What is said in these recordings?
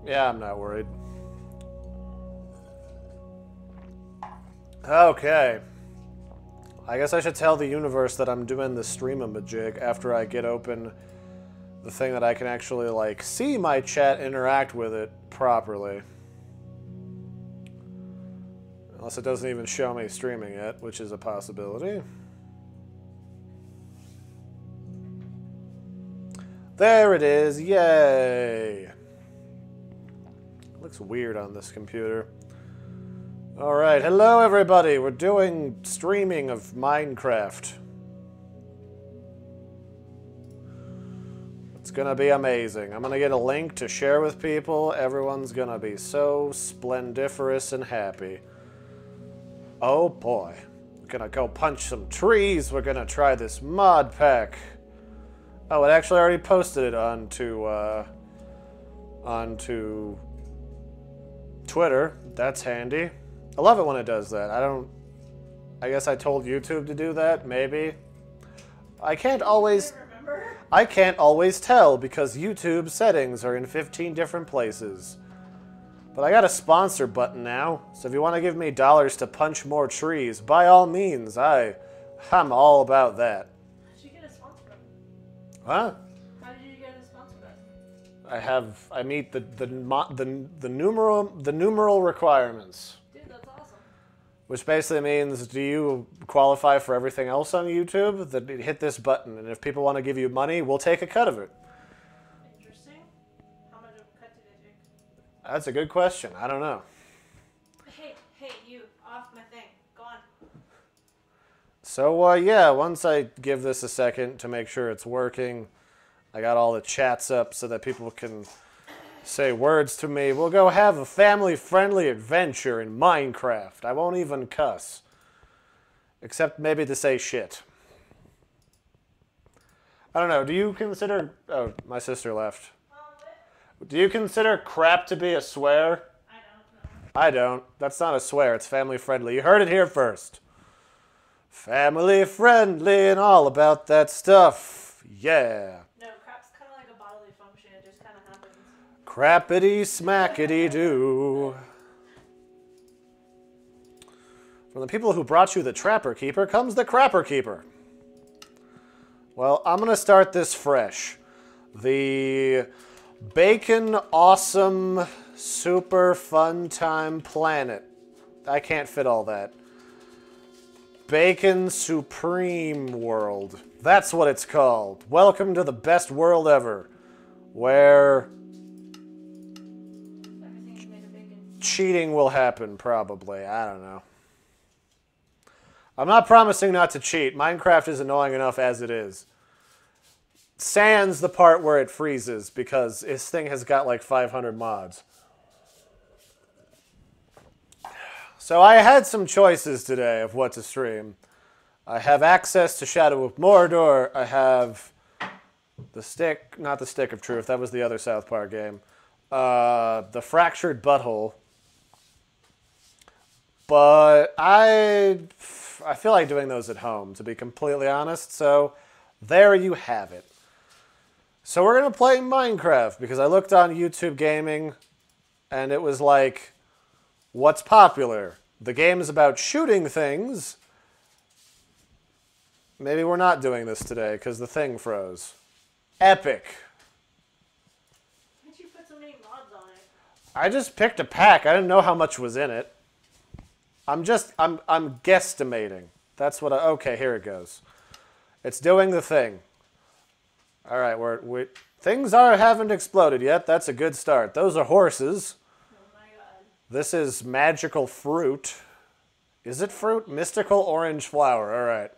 Yeah, I'm not worried. Okay. I guess I should tell the universe that I'm doing the stream-a-majig after I get open the thing that I can actually, like, see my chat, interact with it properly. Unless it doesn't even show me streaming yet, which is a possibility. There it is! Yay! It looks weird on this computer. Alright, hello everybody! We're doing streaming of Minecraft. It's gonna be amazing. I'm gonna get a link to share with people. Everyone's gonna be so splendiferous and happy. Oh boy. We're gonna go punch some trees. We're gonna try this mod pack. Oh, it actually already posted it onto Twitter. That's handy. I love it when it does that. I guess I told YouTube to do that, maybe. I can't always tell because YouTube settings are in 15 different places. But I got a sponsor button now, so if you want to give me dollars to punch more trees, by all means, I'm all about that. How did you get a sponsor button? Huh? How did you get a sponsor button? I meet the numeral requirements. Dude, that's awesome. Which basically means, do you qualify for everything else on YouTube? That hit this button, and if people want to give you money, we'll take a cut of it. Interesting. How much of a cut did they take? That's a good question. I don't know. Hey, you, off my thing. Go on. So, yeah, once I give this a second to make sure it's working, I got all the chats up so that people can say words to me. We'll go have a family-friendly adventure in Minecraft. I won't even cuss. Except maybe to say shit. I don't know, do you consider... Oh, my sister left. Do you consider crap to be a swear? I don't know. I don't. That's not a swear. It's family-friendly. You heard it here first. Family-friendly and all about that stuff. Yeah. No, crap's kind of like a bodily function. It just kind of happens. Crappity-smackity-doo. From the people who brought you the Trapper Keeper comes the Crapper Keeper. Well, I'm going to start this fresh. The Bacon Awesome Super Fun Time Planet. I can't fit all that. Bacon Supreme World. That's what it's called. Welcome to the best world ever. Where Everything is made of bacon. cheating will happen, probably. I don't know. I'm not promising not to cheat. Minecraft is annoying enough as it is. Sans the part where it freezes, because this thing has got like 500 mods. So I had some choices today of what to stream. I have access to Shadow of Mordor. I have the stick, not the Stick of Truth, that was the other South Park game. The Fractured Butthole. But I feel like doing those at home, to be completely honest. So there you have it. So we're going to play Minecraft, because I looked on YouTube Gaming, and it was like, what's popular? The game is about shooting things. Maybe we're not doing this today, because the thing froze. Epic. Why did you put so many mods on it? I just picked a pack. I didn't know how much was in it. I'm guesstimating. That's what okay, here it goes. It's doing the thing. All right, things haven't exploded yet. That's a good start. Those are horses. Oh my god. This is magical fruit. Is it fruit? Mystical orange flower. All right.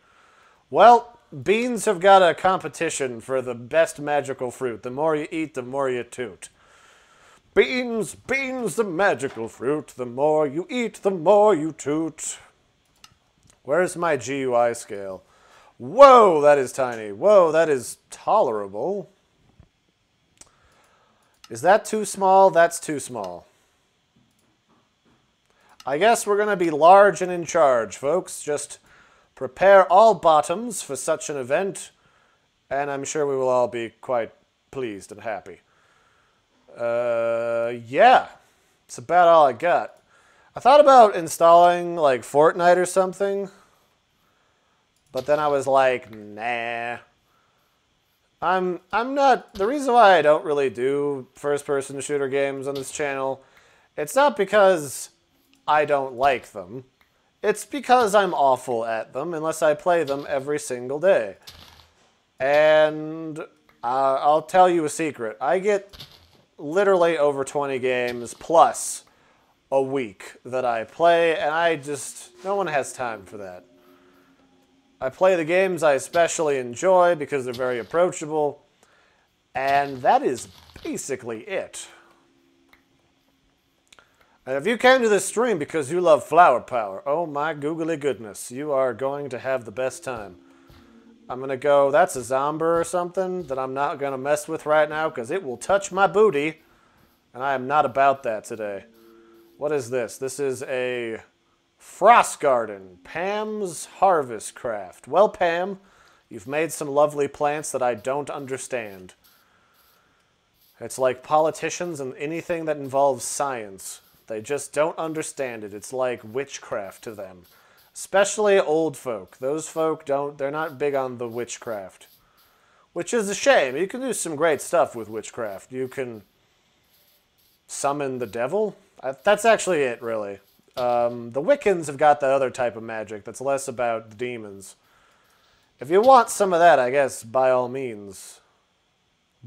Well, beans have got a competition for the best magical fruit. The more you eat, the more you toot. Beans, the magical fruit. The more you eat, the more you toot. Where's my GUI scale? Whoa, that is tiny. Whoa, that is tolerable. Is that too small? That's too small. I guess we're going to be large and in charge, folks. Just prepare all bottoms for such an event, and I'm sure we will all be quite pleased and happy. Yeah. It's about all I got. I thought about installing, like, Fortnite or something. But then I was like, nah. I'm not... The reason why I don't really do first-person shooter games on this channel, it's not because I don't like them. It's because I'm awful at them unless I play them every single day. And I'll tell you a secret. I get literally over 20 games plus a week that I play, and no one has time for that. I play the games I especially enjoy because they're very approachable, and that is basically it. And if you came to this stream because you love flower power, oh my googly goodness, you are going to have the best time. I'm going to go, that's a zombie or something that I'm not going to mess with right now because it will touch my booty, and I am not about that today. What is this? This is a Frost Garden, Pam's Harvest Craft. Well, Pam, you've made some lovely plants that I don't understand. It's like politicians and anything that involves science. They just don't understand it. It's like witchcraft to them. Especially old folk. Those folk they're not big on the witchcraft. Which is a shame. You can do some great stuff with witchcraft. You can summon the devil. That's actually it, really. The Wiccans have got the other type of magic that's less about the demons. If you want some of that, I guess, by all means,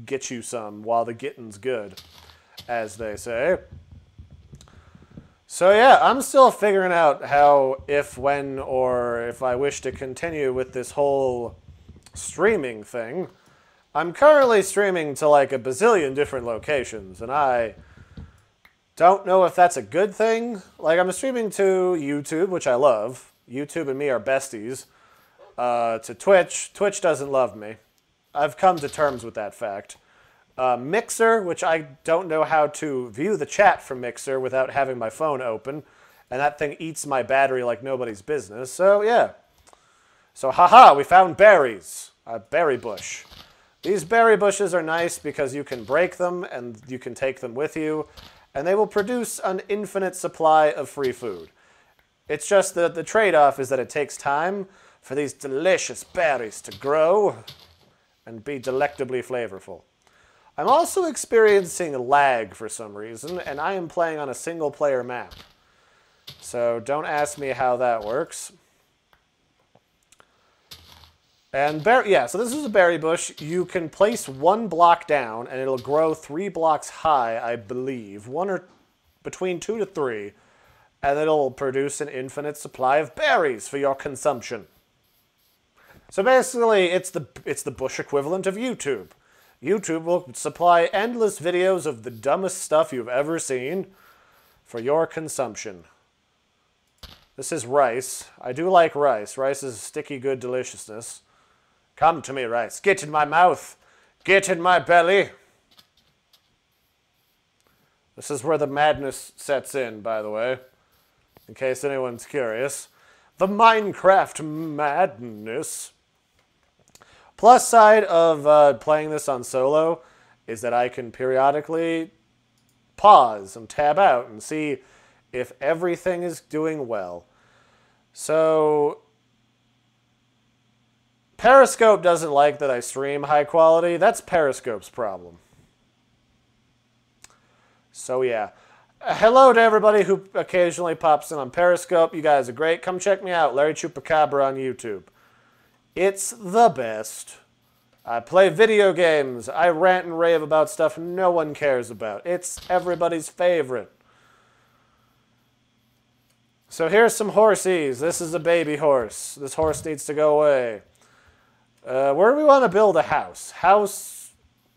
get you some while the getting's good, as they say. So yeah, I'm still figuring out how, if, when, or if I wish to continue with this whole streaming thing. I'm currently streaming to like a bazillion different locations, and I don't know if that's a good thing. Like, I'm streaming to YouTube, which I love. YouTube and me are besties. To Twitch. Twitch doesn't love me. I've come to terms with that fact. Mixer, which I don't know how to view the chat from Mixer without having my phone open. And that thing eats my battery like nobody's business. So, yeah. So, haha, we found berries. A berry bush. These berry bushes are nice because you can break them and you can take them with you. And they will produce an infinite supply of free food. It's just that the trade-off is that it takes time for these delicious berries to grow and be delectably flavorful. I'm also experiencing lag for some reason, and I am playing on a single-player map. So don't ask me how that works. And so this is a berry bush. You can place one block down, and it'll grow 3 blocks high, I believe. Between 2 to 3. And it'll produce an infinite supply of berries for your consumption. So basically, it's the bush equivalent of YouTube. YouTube will supply endless videos of the dumbest stuff you've ever seen for your consumption. This is rice. I do like rice. Rice is sticky, good deliciousness. Come to me, rice. Get in my mouth. Get in my belly. This is where the madness sets in, by the way, in case anyone's curious. The Minecraft madness. Plus side of playing this on solo is that I can periodically pause and tab out and see if everything is doing well. So Periscope doesn't like that I stream high quality. That's Periscope's problem. So yeah. Hello to everybody who occasionally pops in on Periscope. You guys are great. Come check me out, Larry Chupacabra on YouTube. It's the best. I play video games. I rant and rave about stuff no one cares about. It's everybody's favorite. So here's some horsies. This is a baby horse. This horse needs to go away. Where do we want to build a house?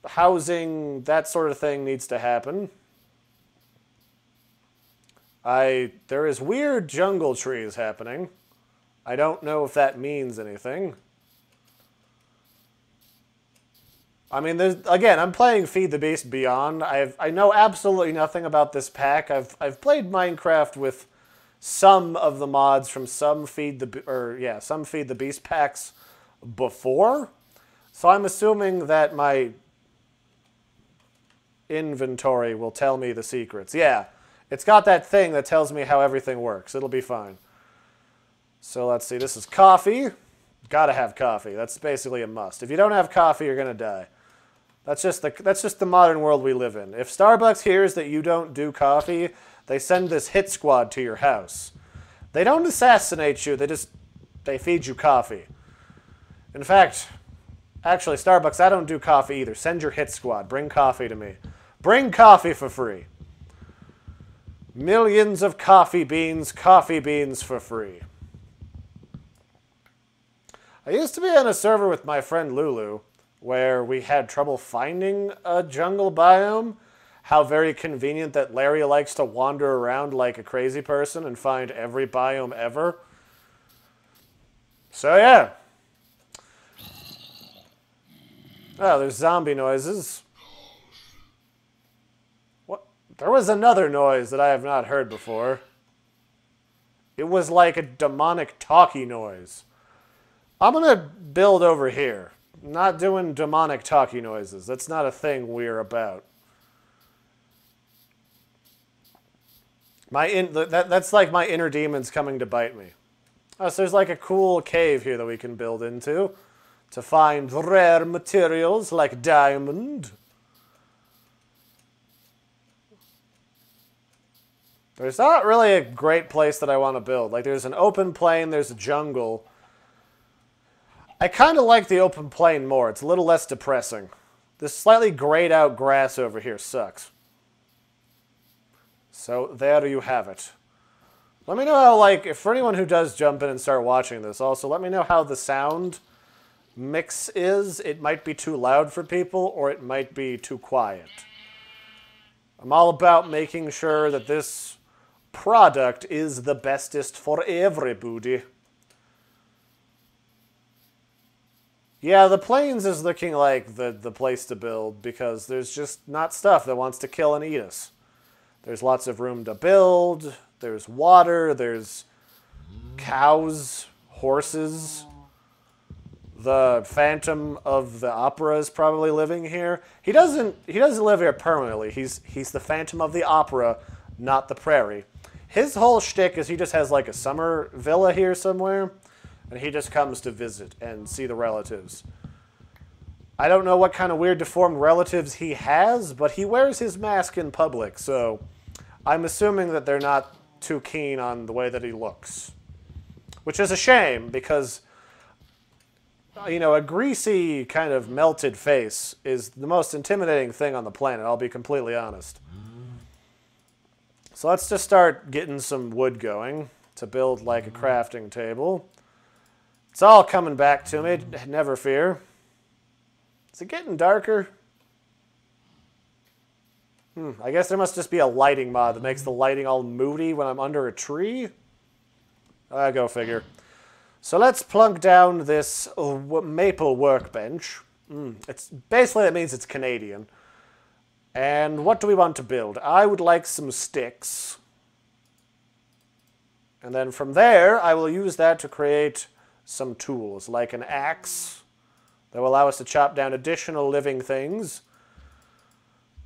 Housing, that sort of thing needs to happen. There is weird jungle trees happening. I don't know if that means anything. I mean, again, I'm playing Feed the Beast Beyond. I know absolutely nothing about this pack. I've played Minecraft with some of the mods from some Feed the Beast packs before. So I'm assuming that my inventory will tell me the secrets. Yeah, it's got that thing that tells me how everything works. It'll be fine. So let's see. This is coffee. Gotta have coffee. That's basically a must. If you don't have coffee, you're gonna die. That's just the modern world we live in. If Starbucks hears that you don't do coffee, they send this hit squad to your house. They don't assassinate you. They feed you coffee. In fact, actually, Starbucks, I don't do coffee either. Send your hit squad. Bring coffee to me. Bring coffee for free. Millions of coffee beans for free. I used to be on a server with my friend Lulu where we had trouble finding a jungle biome. How very convenient that Larry likes to wander around like a crazy person and find every biome ever. So yeah. Oh, there's zombie noises. What? There was another noise that I have not heard before. It was like a demonic talkie noise. I'm gonna build over here. Not doing demonic talkie noises. That's not a thing we're about. That's like my inner demons coming to bite me. Oh, so there's like a cool cave here that we can build into to find rare materials like diamond. There's not really a great place that I want to build. Like there's an open plain, there's a jungle. I kind of like the open plain more. It's a little less depressing. This slightly grayed out grass over here sucks. So there you have it. Let me know how, like, if for anyone who does jump in and start watching this, also let me know how the sound mix is. It might be too loud for people, or it might be too quiet. I'm all about making sure that this product is the bestest for everybody. Yeah, the plains is looking like the place to build because there's just not stuff that wants to kill and eat us. There's lots of room to build, there's water, there's cows, horses. The Phantom of the Opera is probably living here. He doesn't live here permanently. He's the Phantom of the Opera, not the prairie. His whole shtick is he just has like a summer villa here somewhere. And he just comes to visit and see the relatives. I don't know what kind of weird deformed relatives he has, but he wears his mask in public, so I'm assuming that they're not too keen on the way that he looks. Which is a shame, because, you know, a greasy kind of melted face is the most intimidating thing on the planet, I'll be completely honest. So let's just start getting some wood going to build like a crafting table. It's all coming back to me, never fear. Is it getting darker? I guess there must just be a lighting mod that makes the lighting all moody when I'm under a tree. Go figure. So let's plunk down this maple workbench. It's basically, that means it's Canadian. And what do we want to build? I would like some sticks. And then from there, I will use that to create some tools, like an axe that will allow us to chop down additional living things.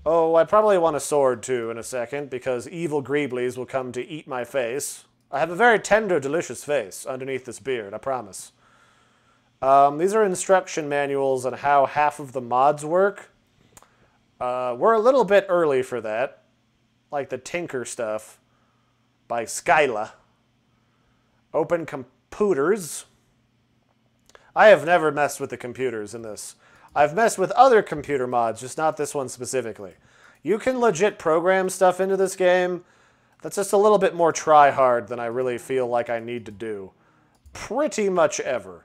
Oh, I probably want a sword too in a second, because evil greeblies will come to eat my face. I have a very tender, delicious face underneath this beard, I promise. These are instruction manuals on how half of the mods work. We're a little bit early for that, like the Tinker stuff by Skyla. Open computers. I have never messed with the computers in this. I've messed with other computer mods, just not this one specifically. You can legit program stuff into this game. That's just a little bit more try-hard than I really feel like I need to do. Pretty much ever.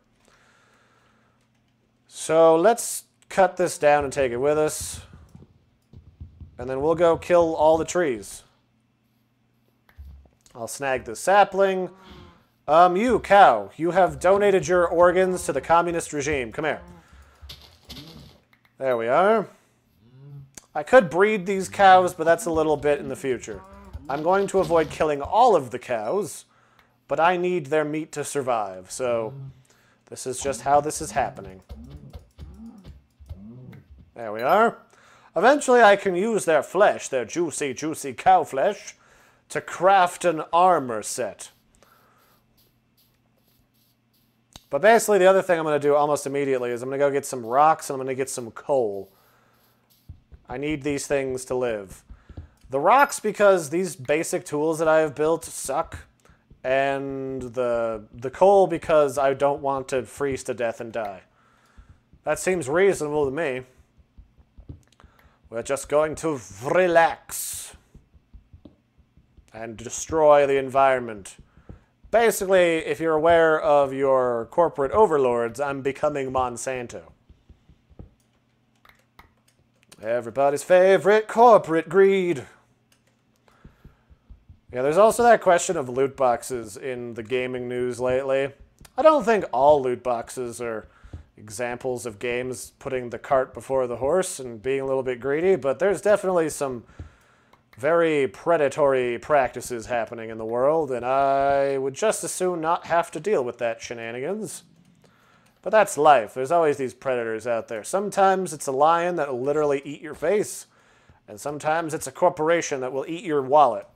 So let's cut this down and take it with us. And then we'll go kill all the trees. I'll snag the sapling. You, cow, you have donated your organs to the communist regime. Come here. There we are. I could breed these cows, but that's a little bit in the future. I'm going to avoid killing all of the cows, but I need their meat to survive, so this is just how this is happening. There we are. Eventually I can use their flesh, their juicy, juicy cow flesh, to craft an armor set. But basically the other thing I'm going to do almost immediately is I'm going to go get some rocks and I'm going to get some coal. I need these things to live. The rocks because these basic tools that I have built suck. And the coal because I don't want to freeze to death and die. That seems reasonable to me. We're just going to relax. And destroy the environment. Basically, if you're aware of your corporate overlords, I'm becoming Monsanto. Everybody's favorite corporate greed. Yeah, there's also that question of loot boxes in the gaming news lately. I don't think all loot boxes are examples of games putting the cart before the horse and being a little bit greedy, but there's definitely some very predatory practices happening in the world, and I would just as soon not have to deal with that shenanigans. But that's life. There's always these predators out there. Sometimes it's a lion that will literally eat your face, and sometimes it's a corporation that will eat your wallet.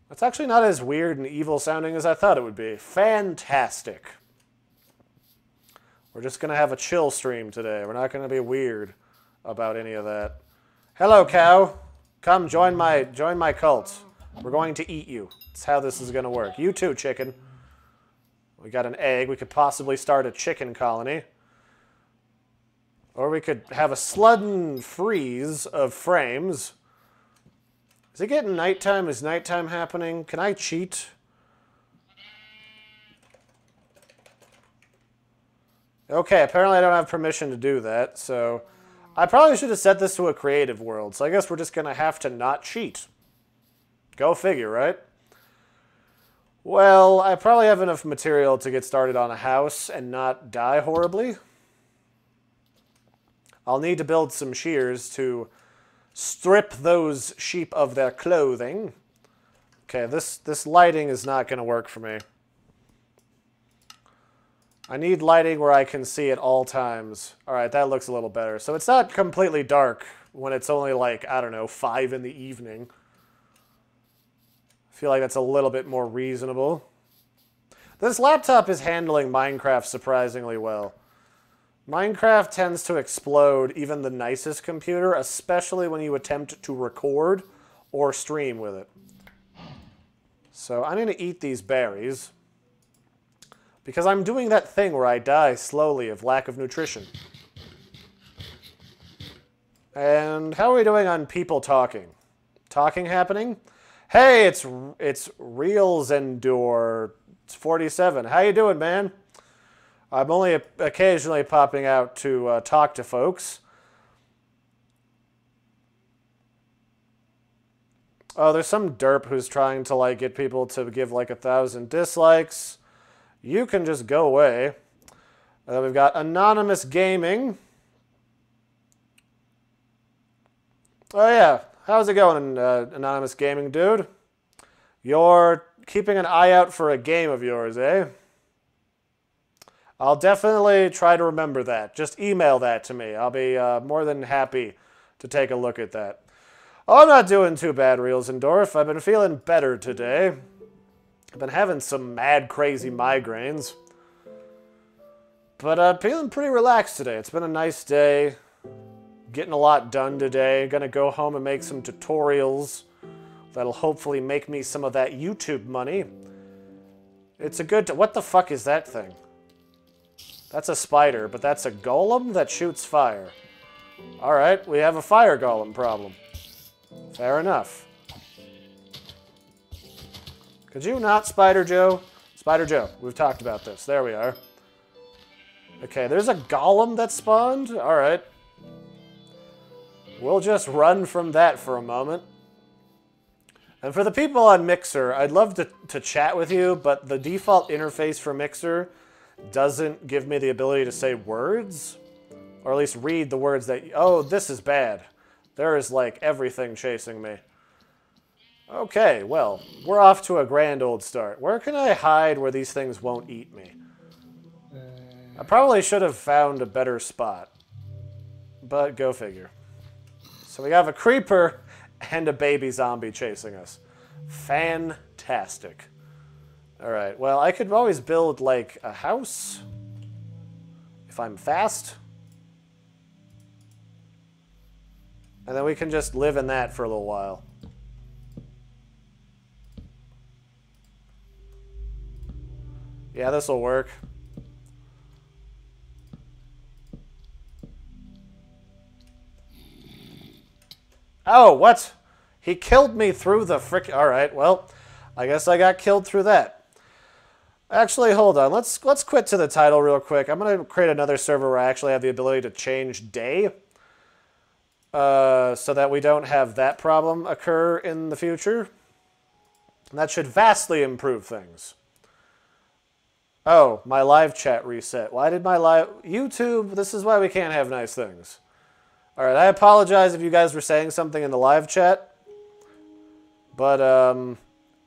That's actually not as weird and evil sounding as I thought it would be. Fantastic. We're just going to have a chill stream today. We're not going to be weird about any of that. Hello, cow. Come join my cult. We're going to eat you. That's how this is going to work. You too, chicken. We got an egg. We could possibly start a chicken colony. Or we could have a sudden freeze of frames. Is it getting nighttime? Is nighttime happening? Can I cheat? Okay, apparently I don't have permission to do that, so I probably should have set this to a creative world, so I guess we're just going to have to not cheat. Go figure, right? Well, I probably have enough material to get started on a house and not die horribly. I'll need to build some shears to strip those sheep of their clothing. Okay, this lighting is not going to work for me. I need lighting where I can see at all times. Alright, that looks a little better. So it's not completely dark when it's only like, I don't know, 5 in the evening. I feel like that's a little bit more reasonable. This laptop is handling Minecraft surprisingly well. Minecraft tends to explode even the nicest computer, especially when you attempt to record or stream with it. So I'm going to eat these berries. Because I'm doing that thing where I die slowly of lack of nutrition. And how are we doing on people talking? Talking happening? Hey, it's Reels Endure. It's 47. How you doing, man? I'm only occasionally popping out to talk to folks. Oh, there's some derp who's trying to like get people to give like 1,000 dislikes. You can just go away. And then we've got Anonymous Gaming. Oh yeah, how's it going, Anonymous Gaming dude? You're keeping an eye out for a game of yours, eh? I'll definitely try to remember that. Just email that to me. I'll be more than happy to take a look at that. Oh, I'm not doing too bad, Reelsendorf. I've been feeling better today. I've been having some mad, crazy migraines. But feeling pretty relaxed today. It's been a nice day. Getting a lot done today. Gonna go home and make some tutorials. That'll hopefully make me some of that YouTube money. It's a good... What the fuck is that thing? That's a spider, but that's a golem that shoots fire. Alright, we have a fire golem problem. Fair enough. Could you not, Spider Joe? Spider Joe, we've talked about this. There we are. Okay, there's a golem that spawned? Alright. We'll just run from that for a moment. And for the people on Mixer, I'd love to chat with you, but the default interface for Mixer doesn't give me the ability to say words. Or at least read the words that... Oh, this is bad. There is, like, everything chasing me. Okay, well, we're off to a grand old start. Where can I hide where these things won't eat me? I probably should have found a better spot. but go figure. So we have a creeper and a baby zombie chasing us. Fantastic. Alright, well, I could always build, like, a house if I'm fast. And then we can just live in that for a little while. Yeah, this will work. Oh, what? He killed me through the frick... Alright, well, I guess I got killed through that. Actually, hold on. Let's quit to the title real quick. I'm going to create another server where I actually have the ability to change day. So that we don't have that problem occur in the future. And that should vastly improve things. Oh, my live chat reset. Why did my live... YouTube, this is why we can't have nice things. Alright, I apologize if you guys were saying something in the live chat. But,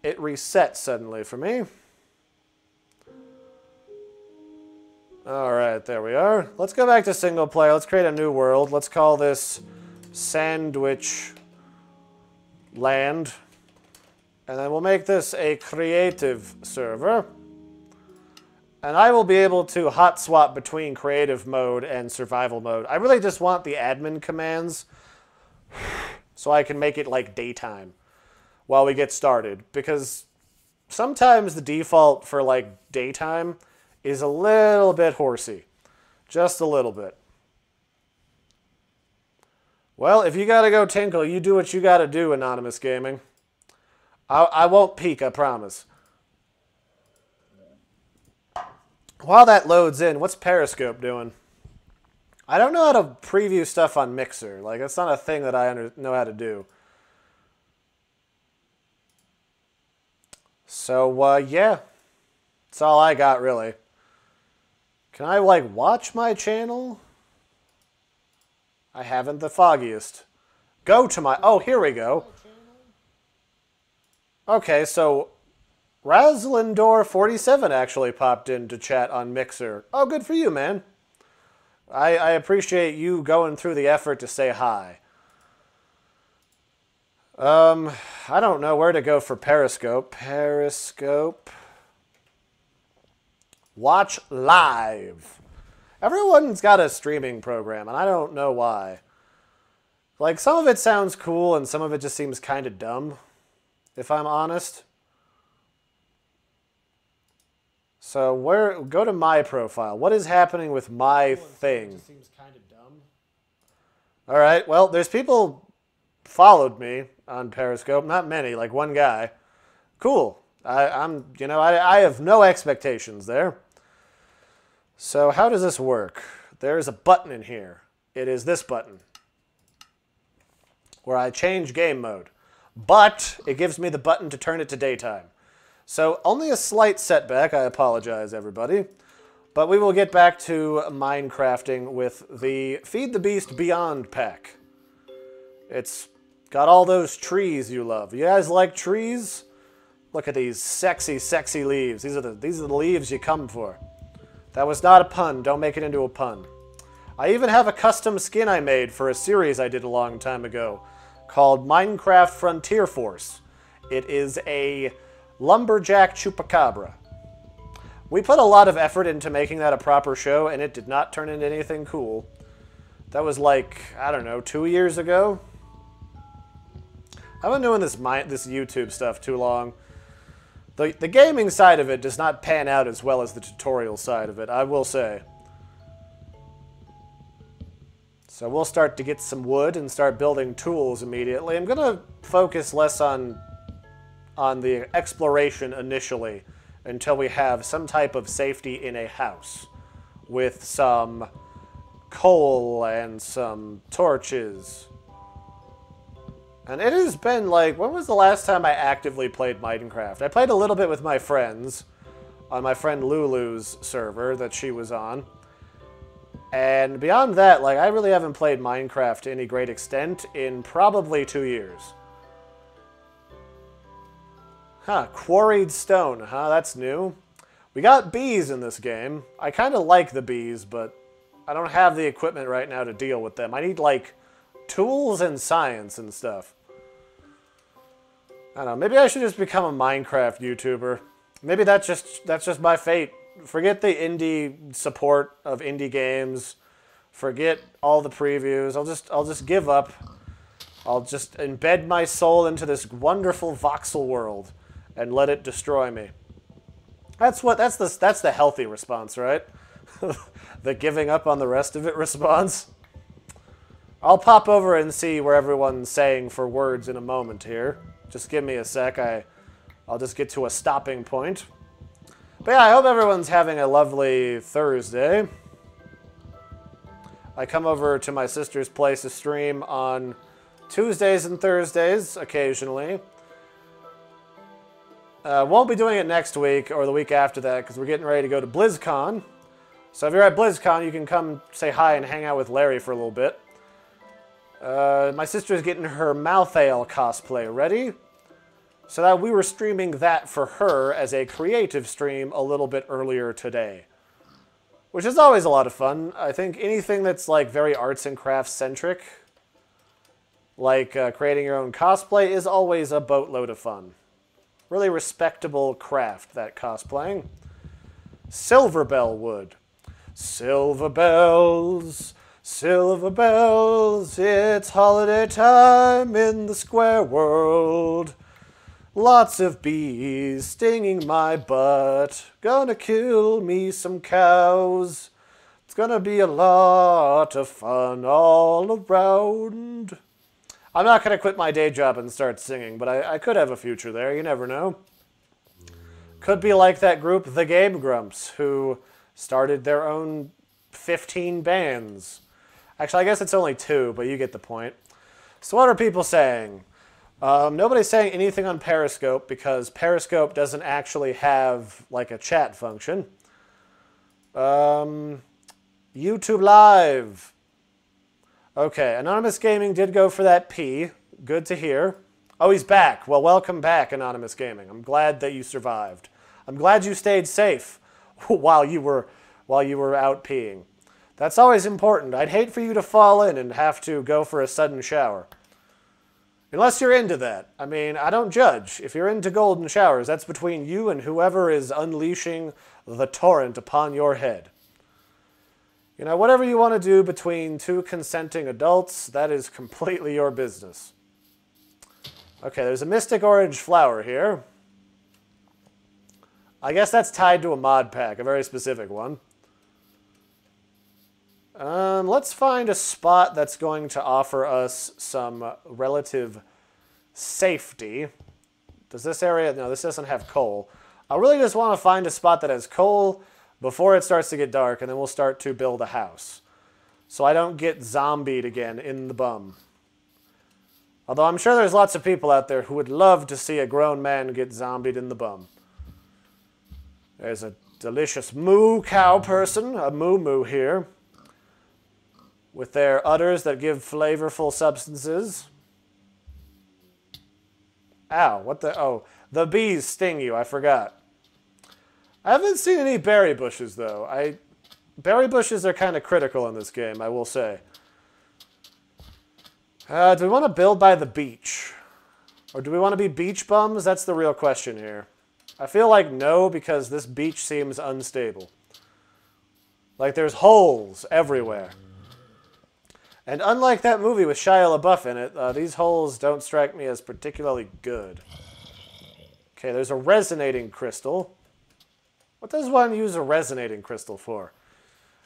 it reset suddenly for me. Alright, there we are. Let's go back to single player. Let's create a new world. Let's call this Sandwich Land. And then we'll make this a creative server. And I will be able to hot swap between creative mode and survival mode. I really just want the admin commands so I can make it like daytime while we get started. Because sometimes the default for like daytime is a little bit horsey. Just a little bit. Well, if you gotta go tinkle, you do what you gotta do, Anonymous Gaming. I won't peek, I promise. While that loads in, what's Periscope doing? I don't know how to preview stuff on Mixer. Like, that's not a thing that I know how to do. So, yeah. That's all I got, really. Can I, like, watch my channel? I haven't the foggiest. Go to my... Oh, here we go. Okay, so... Razlindor47 actually popped in to chat on Mixer. Oh, good for you, man. I appreciate you going through the effort to say hi. I don't know where to go for Periscope. Periscope. Watch live. Everyone's got a streaming program, and I don't know why. Like, some of it sounds cool, and some of it just seems kind of dumb, if I'm honest. So go to my profile. What is happening with my thing? Just seems kind of dumb. All right. Well, there's people followed me on Periscope. Not many, like one guy. Cool. I have no expectations there. So how does this work? There's a button in here. It is this button where I change game mode. But it gives me the button to turn it to daytime. So, only a slight setback, I apologize everybody, but we will get back to Minecrafting with the Feed the Beast Beyond pack. It's got all those trees you love. You guys like trees? Look at these sexy, sexy leaves. These are the leaves you come for. That was not a pun, don't make it into a pun. I even have a custom skin I made for a series I did a long time ago called Minecraft Frontier Force. It is a Lumberjack Chupacabra. We put a lot of effort into making that a proper show, and it did not turn into anything cool. That was like, I don't know, 2 years ago? I've been doing this YouTube stuff too long. The gaming side of it does not pan out as well as the tutorial side of it, I will say. So we'll start to get some wood and start building tools immediately. I'm going to focus less on the exploration initially until we have some type of safety in a house with some coal and some torches. And it has been like, when was the last time I actively played Minecraft? I played a little bit with my friends on my friend Lulu's server that she was on. And beyond that, like, I really haven't played Minecraft to any great extent in probably 2 years. Huh, quarried stone. Huh, that's new. We got bees in this game. I kind of like the bees, but I don't have the equipment right now to deal with them. I need, like, tools and science and stuff. I don't know. Maybe I should just become a Minecraft YouTuber. Maybe that's just my fate. Forget the indie support of indie games. Forget all the previews. I'll just give up. I'll just embed my soul into this wonderful voxel world and let it destroy me. That's the healthy response, right? The giving up on the rest of it response. I'll pop over and see where everyone's saying for words in a moment here. Just give me a sec. I'll just get to a stopping point. But yeah, I hope everyone's having a lovely Thursday. I come over to my sister's place to stream on Tuesdays and Thursdays occasionally. Won't be doing it next week or the week after that because we're getting ready to go to BlizzCon. So if you're at BlizzCon, you can come say hi and hang out with Larry for a little bit. My sister's getting her Malthael cosplay ready. So that we were streaming that for her as a creative stream a little bit earlier today. Which is always a lot of fun. I think anything that's like very arts and crafts centric, like creating your own cosplay, is always a boatload of fun. Really respectable craft, that cosplaying. Silverbell wood. Silver bells, silver bells, it's holiday time in the square world. Lots of bees stinging my butt. Gonna kill me some cows. It's gonna be a lot of fun all around. I'm not gonna quit my day job and start singing, but I could have a future there. You never know. Could be like that group, the Game Grumps, who started their own 15 bands. Actually, I guess it's only 2, but you get the point. So what are people saying? Nobody's saying anything on Periscope because Periscope doesn't actually have like a chat function. YouTube Live. Okay, Anonymous Gaming did go for that P. Good to hear. Oh, he's back. Well, welcome back, Anonymous Gaming. I'm glad that you survived. I'm glad you stayed safe while you were out peeing. That's always important. I'd hate for you to fall in and have to go for a sudden shower. Unless you're into that. I mean, I don't judge. If you're into golden showers, that's between you and whoever is unleashing the torrent upon your head. You know, whatever you want to do between 2 consenting adults, that is completely your business. Okay, there's a mystic orange flower here. I guess that's tied to a mod pack, a very specific one. Let's find a spot that's going to offer us some relative safety. Does this area... No, this doesn't have coal. I really just want to find a spot that has coal before it starts to get dark, and then we'll start to build a house. So I don't get zombied again in the bum. Although I'm sure there's lots of people out there who would love to see a grown man get zombied in the bum. There's a delicious moo cow person, a moo here, with their udders that give flavorful substances. Ow, what the... Oh, the bees sting you, I forgot. I haven't seen any berry bushes, though. Berry bushes are kind of critical in this game, I will say. Do we want to build by the beach? Or do we want to be beach bums? That's the real question here. I feel like no, because this beach seems unstable. Like there's holes everywhere. And unlike that movie with Shia LaBeouf in it, these holes don't strike me as particularly good. Okay, there's a resonating crystal. What does one use a resonating crystal for?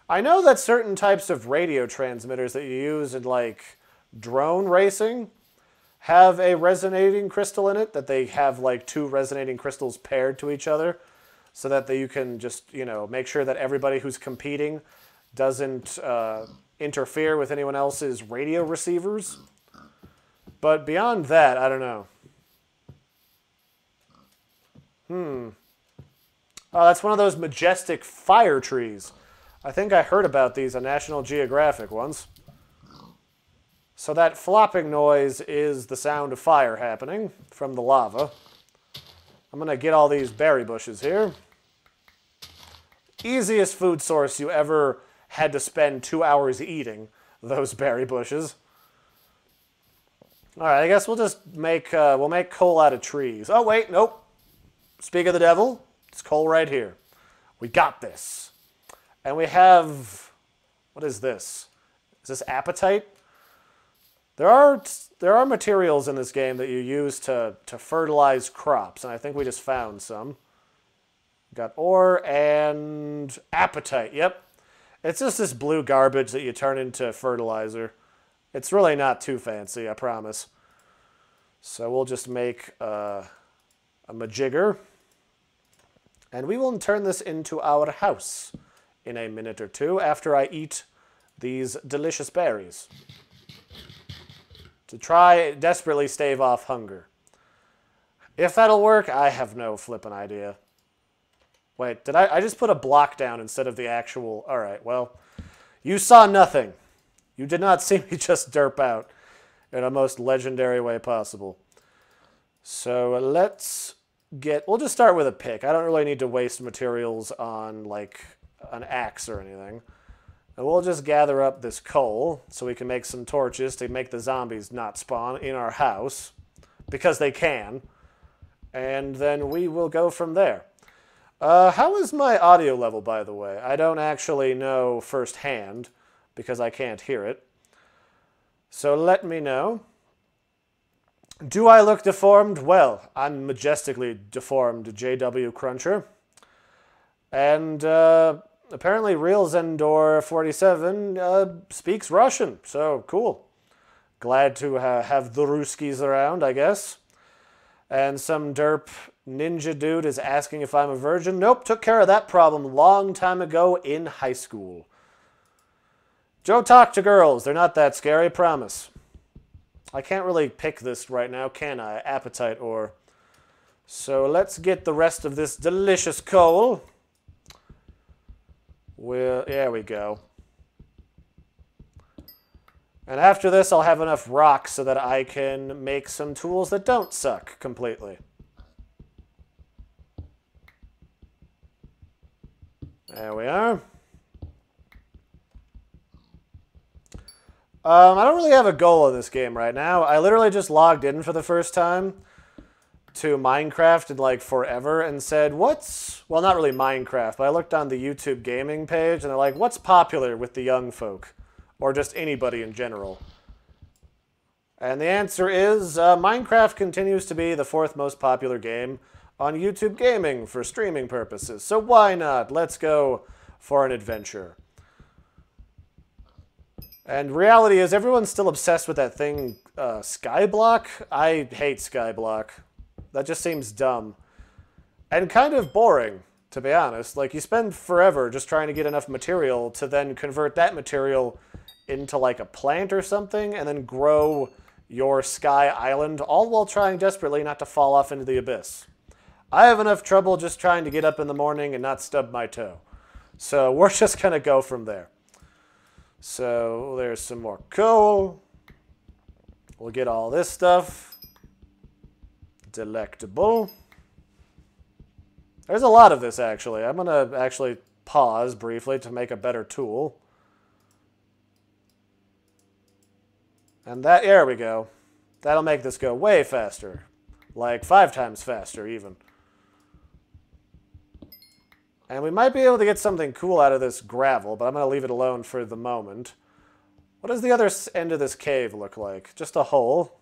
I know that certain types of radio transmitters that you use in, like, drone racing have a resonating crystal in it, that they have, like, 2 resonating crystals paired to each other so that you can just, you know, make sure that everybody who's competing doesn't interfere with anyone else's radio receivers. But beyond that, I don't know. Oh, that's one of those majestic fire trees. I think I heard about these on National Geographic once. So that flopping noise is the sound of fire happening from the lava. I'm going to get all these berry bushes here. Easiest food source you ever had to spend 2 hours eating those berry bushes. All right, I guess we'll just make we'll make coal out of trees. Oh wait, nope. Speak of the devil, it's coal right here. We got this. And we have, what is this? Is this apatite? There are materials in this game that you use to fertilize crops, and I think we just found some. Got ore and apatite. Yep. It's just this blue garbage that you turn into fertilizer. It's really not too fancy, I promise. So we'll just make a majigger. And we will turn this into our house in a minute or two after I eat these delicious berries. To try desperately stave off hunger. If that'll work, I have no flippin' idea. Wait, did I just put a block down instead of the actual... Alright, well, you saw nothing. You did not see me just derp out in a most legendary way possible. So let's get... We'll just start with a pick. I don't really need to waste materials on, like, an axe or anything. And we'll just gather up this coal so we can make some torches to make the zombies not spawn in our house. Because they can. And then we will go from there. How is my audio level, by the way? I don't actually know firsthand because I can't hear it. So let me know. Do I look deformed? Well, I'm majestically deformed, JW Cruncher. And apparently Real Zendor 47 speaks Russian, so cool. Glad to have the Ruskies around, I guess. And some derp ninja dude is asking if I'm a virgin. Nope, took care of that problem long time ago in high school. Joe, talk to girls. They're not that scary, promise. I can't really pick this right now, can I? Appetite ore. So let's get the rest of this delicious coal. There we go. And after this, I'll have enough rocks so that I can make some tools that don't suck completely. There we are. I don't really have a goal in this game right now. I literally just logged in for the first time to Minecraft in like forever and said, what's... Well, not really Minecraft, but I looked on the YouTube gaming page and they're like, what's popular with the young folk? Or just anybody in general. And the answer is Minecraft continues to be the 4th most popular game on YouTube gaming for streaming purposes. So why not? Let's go for an adventure. And reality is everyone's still obsessed with that thing, Skyblock. I hate Skyblock. That just seems dumb. And kind of boring, to be honest. Like, you spend forever just trying to get enough material to then convert that material into like a plant or something, and then grow your sky island, all while trying desperately not to fall off into the abyss. I have enough trouble just trying to get up in the morning and not stub my toe. So we're just gonna go from there. So there's some more coal. We'll get all this stuff. Delectable. There's a lot of this, actually. I'm gonna actually pause briefly to make a better tool. And there we go. That'll make this go way faster. Like 5 times faster, even. And we might be able to get something cool out of this gravel, but I'm going to leave it alone for the moment. What does the other end of this cave look like? Just a hole.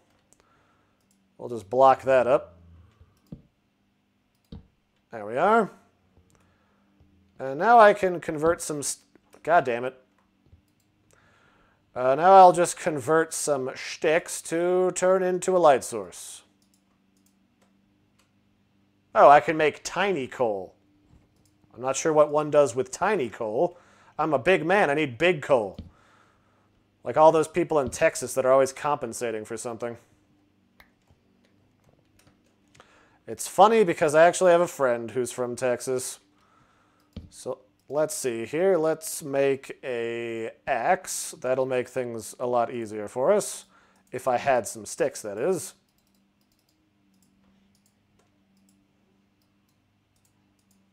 We'll just block that up. There we are. And now I can convert some... God damn it. Now I'll just convert some sticks to turn into a light source. Oh, I can make tiny coal. I'm not sure what one does with tiny coal. I'm a big man. I need big coal. Like all those people in Texas that are always compensating for something. It's funny because I actually have a friend who's from Texas. So... let's see here. Let's make a axe. That'll make things a lot easier for us. If I had some sticks, that is.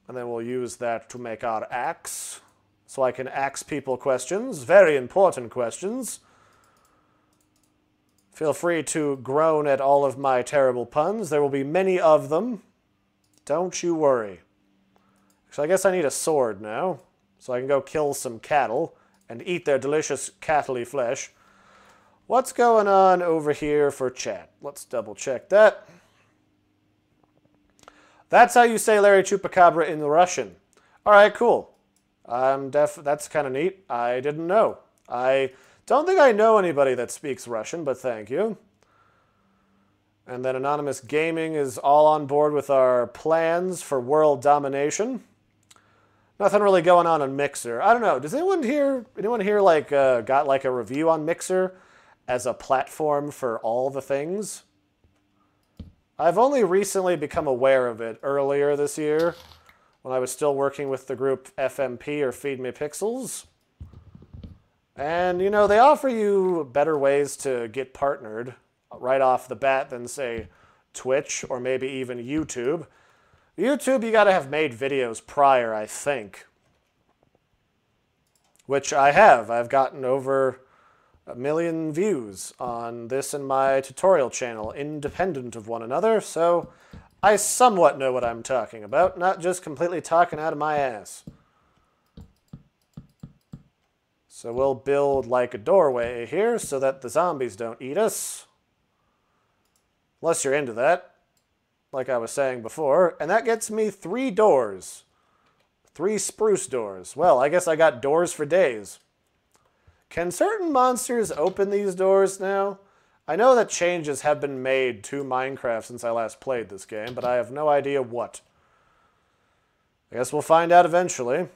And then we'll use that to make our axe. so I can ask people questions, very important questions. Feel free to groan at all of my terrible puns. There will be many of them. Don't you worry. So I guess I need a sword now, so I can go kill some cattle and eat their delicious cattle-y flesh. What's going on over here for chat? Let's double check that. That's how you say Larry Chupacabra in Russian. All right, cool. That's kind of neat. I didn't know. I don't think I know anybody that speaks Russian, but thank you. And then Anonymous Gaming is all on board with our plans for world domination. Nothing really going on Mixer. I don't know. Does anyone here like got like a review on Mixer as a platform for all the things? I've only recently become aware of it earlier this year when I was still working with the group FMP or Feed Me Pixels. And, you know, they offer you better ways to get partnered right off the bat than, say, Twitch or maybe even YouTube. YouTube, you gotta have made videos prior, I think. Which I have. I've gotten over 1 million views on this and my tutorial channel, independent of one another, so I somewhat know what I'm talking about, not just completely talking out of my ass. So we'll build like a doorway here so that the zombies don't eat us. Unless you're into that, like I was saying before. And that gets me 3 doors. 3 spruce doors. Well, I guess I got doors for days. Can certain monsters open these doors now? I know that changes have been made to Minecraft since I last played this game, but I have no idea what. I guess we'll find out eventually.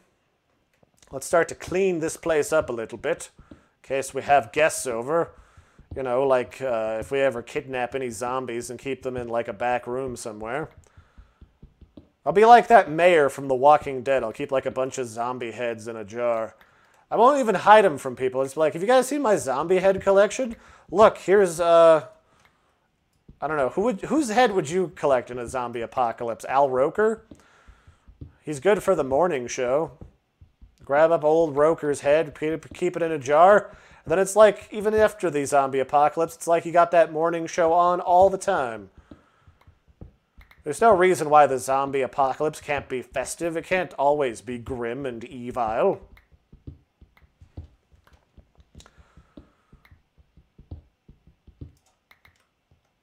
Let's start to clean this place up a little bit, in case we have guests over. You know, like if we ever kidnap any zombies and keep them in like a back room somewhere. I'll be like that mayor from The Walking Dead. I'll keep like a bunch of zombie heads in a jar. I won't even hide them from people. It's like, have you guys seen my zombie head collection? Look, here's, I don't know, whose head would you collect in a zombie apocalypse? Al Roker? He's good for the morning show. Grab up old Roker's head, keep it in a jar, and then it's like, even after the zombie apocalypse, it's like you got that morning show on all the time. There's no reason why the zombie apocalypse can't be festive. It can't always be grim and evil.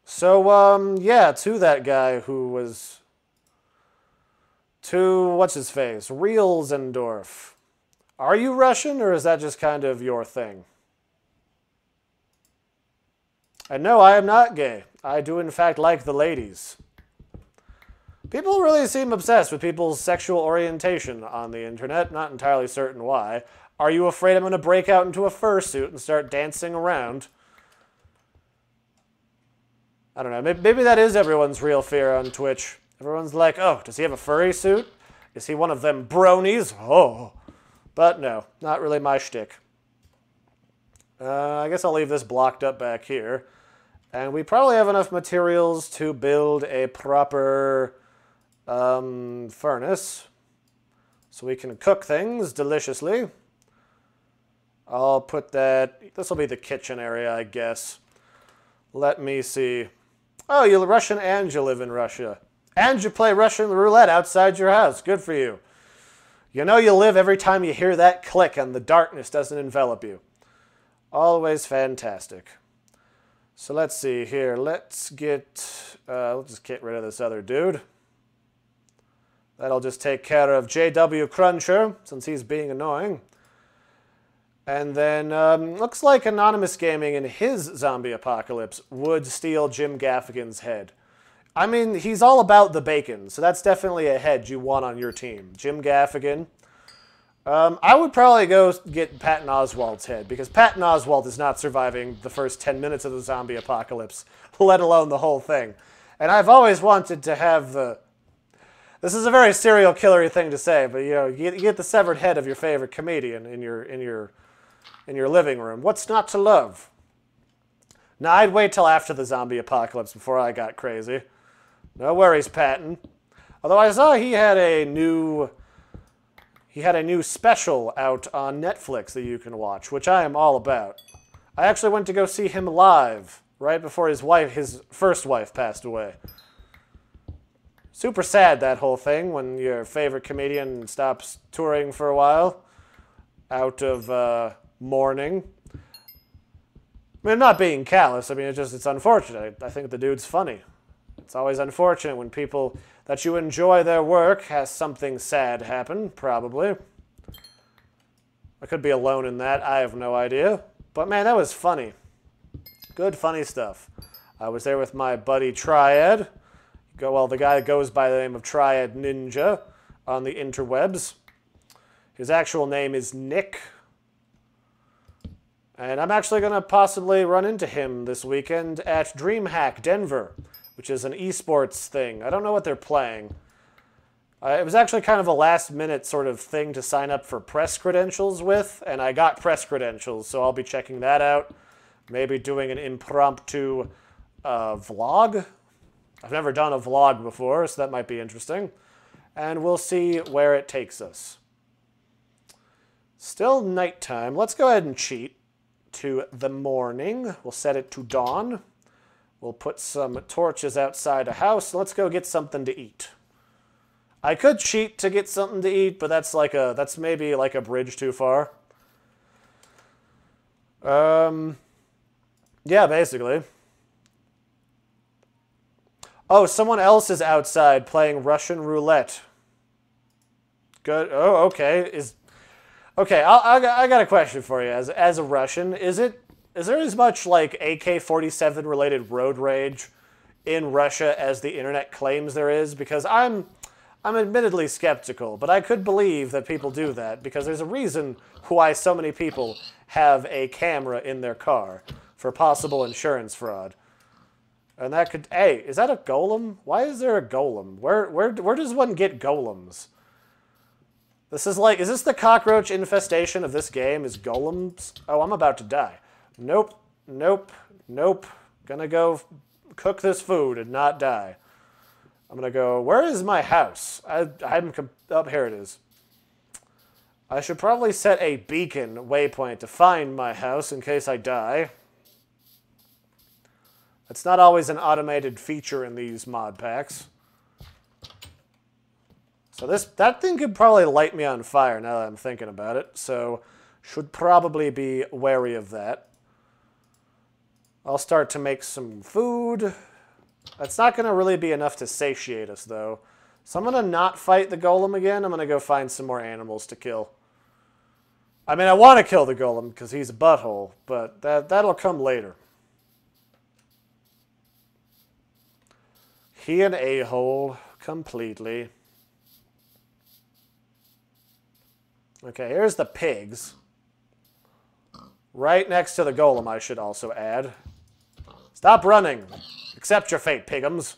So, yeah, to that guy who was... To, what's his face? Reelsendorf. Are you Russian, or is that just kind of your thing? And no, I am not gay. I do, in fact, like the ladies. People really seem obsessed with people's sexual orientation on the internet. Not entirely certain why. Are you afraid I'm going to break out into a fursuit and start dancing around? I don't know. Maybe that is everyone's real fear on Twitch. Everyone's like, oh, does he have a furry suit? Is he one of them bronies? Oh. But no, not really my shtick. I guess I'll leave this blocked up back here. And we probably have enough materials to build a proper furnace. So we can cook things deliciously. I'll put that... This will be the kitchen area, I guess. Let me see. Oh, you're Russian and you live in Russia. And you play Russian roulette outside your house. Good for you. You know you live every time you hear that click and the darkness doesn't envelop you. Always fantastic. So let's see here. Let's get... we'll just get rid of this other dude. That'll just take care of JW Cruncher, since he's being annoying. And then, looks like Anonymous Gaming in his zombie apocalypse would steal Jim Gaffigan's head. I mean, he's all about the bacon, so that's definitely a head you want on your team. Jim Gaffigan. I would probably go get Patton Oswalt's head, because Patton Oswalt is not surviving the first 10 minutes of the zombie apocalypse, let alone the whole thing. And I've always wanted to have the... This is a very serial killer-y thing to say, but you know, you get the severed head of your favorite comedian in your living room. What's not to love? Now, I'd wait till after the zombie apocalypse before I got crazy. No worries, Patton. Although I saw he had a new He had a new special out on Netflix that you can watch, which I am all about. I actually went to go see him live right before his first wife passed away. Super sad, that whole thing, when your favorite comedian stops touring for a while out of mourning. I mean, I'm not being callous. I mean, it's unfortunate. I think the dude's funny. It's always unfortunate when people that you enjoy their work has something sad happen, probably. I could be alone in that. I have no idea. But man, that was funny. Good, funny stuff. I was there with my buddy Triad. Well, the guy that goes by the name of Triad Ninja on the interwebs. His actual name is Nick. And I'm actually going to possibly run into him this weekend at DreamHack Denver, which is an esports thing. I don't know what they're playing. It was actually kind of a last-minute sort of thing to sign up for press credentials with, and I got press credentials, so I'll be checking that out. Maybe doing an impromptu vlog. I've never done a vlog before, so that might be interesting. And we'll see where it takes us. Still nighttime. Let's go ahead and cheat to the morning. We'll set it to dawn. We'll put some torches outside a house. Let's go get something to eat. I could cheat to get something to eat, but that's maybe like a bridge too far. Yeah, basically. Oh, someone else is outside playing Russian roulette. Good. Oh, okay. Okay, I got a question for you. As a Russian, is there as much like AK-47 related road rage in Russia as the internet claims there is? Because I'm admittedly skeptical, but I could believe that people do that because there's a reason why so many people have a camera in their car for possible insurance fraud. And that could... Hey, is that a golem? Why is there a golem? Where does one get golems? This is like... Is this the cockroach infestation of this game? Is golems? Oh, I'm about to die. Nope. Nope. Nope. Gonna go cook this food and not die. I'm gonna go... Where is my house? Oh, here it is. I should probably set a beacon waypoint to find my house in case I die. It's not always an automated feature in these mod packs. So that thing could probably light me on fire now that I'm thinking about it. So should probably be wary of that. I'll start to make some food. That's not going to really be enough to satiate us though. So I'm going to not fight the golem again. I'm going to go find some more animals to kill. I mean, I want to kill the golem because he's a butthole, but that'll come later. He an a-hole completely. Okay, here's the pigs. Right next to the golem, I should also add. Stop running. Accept your fate, pigums.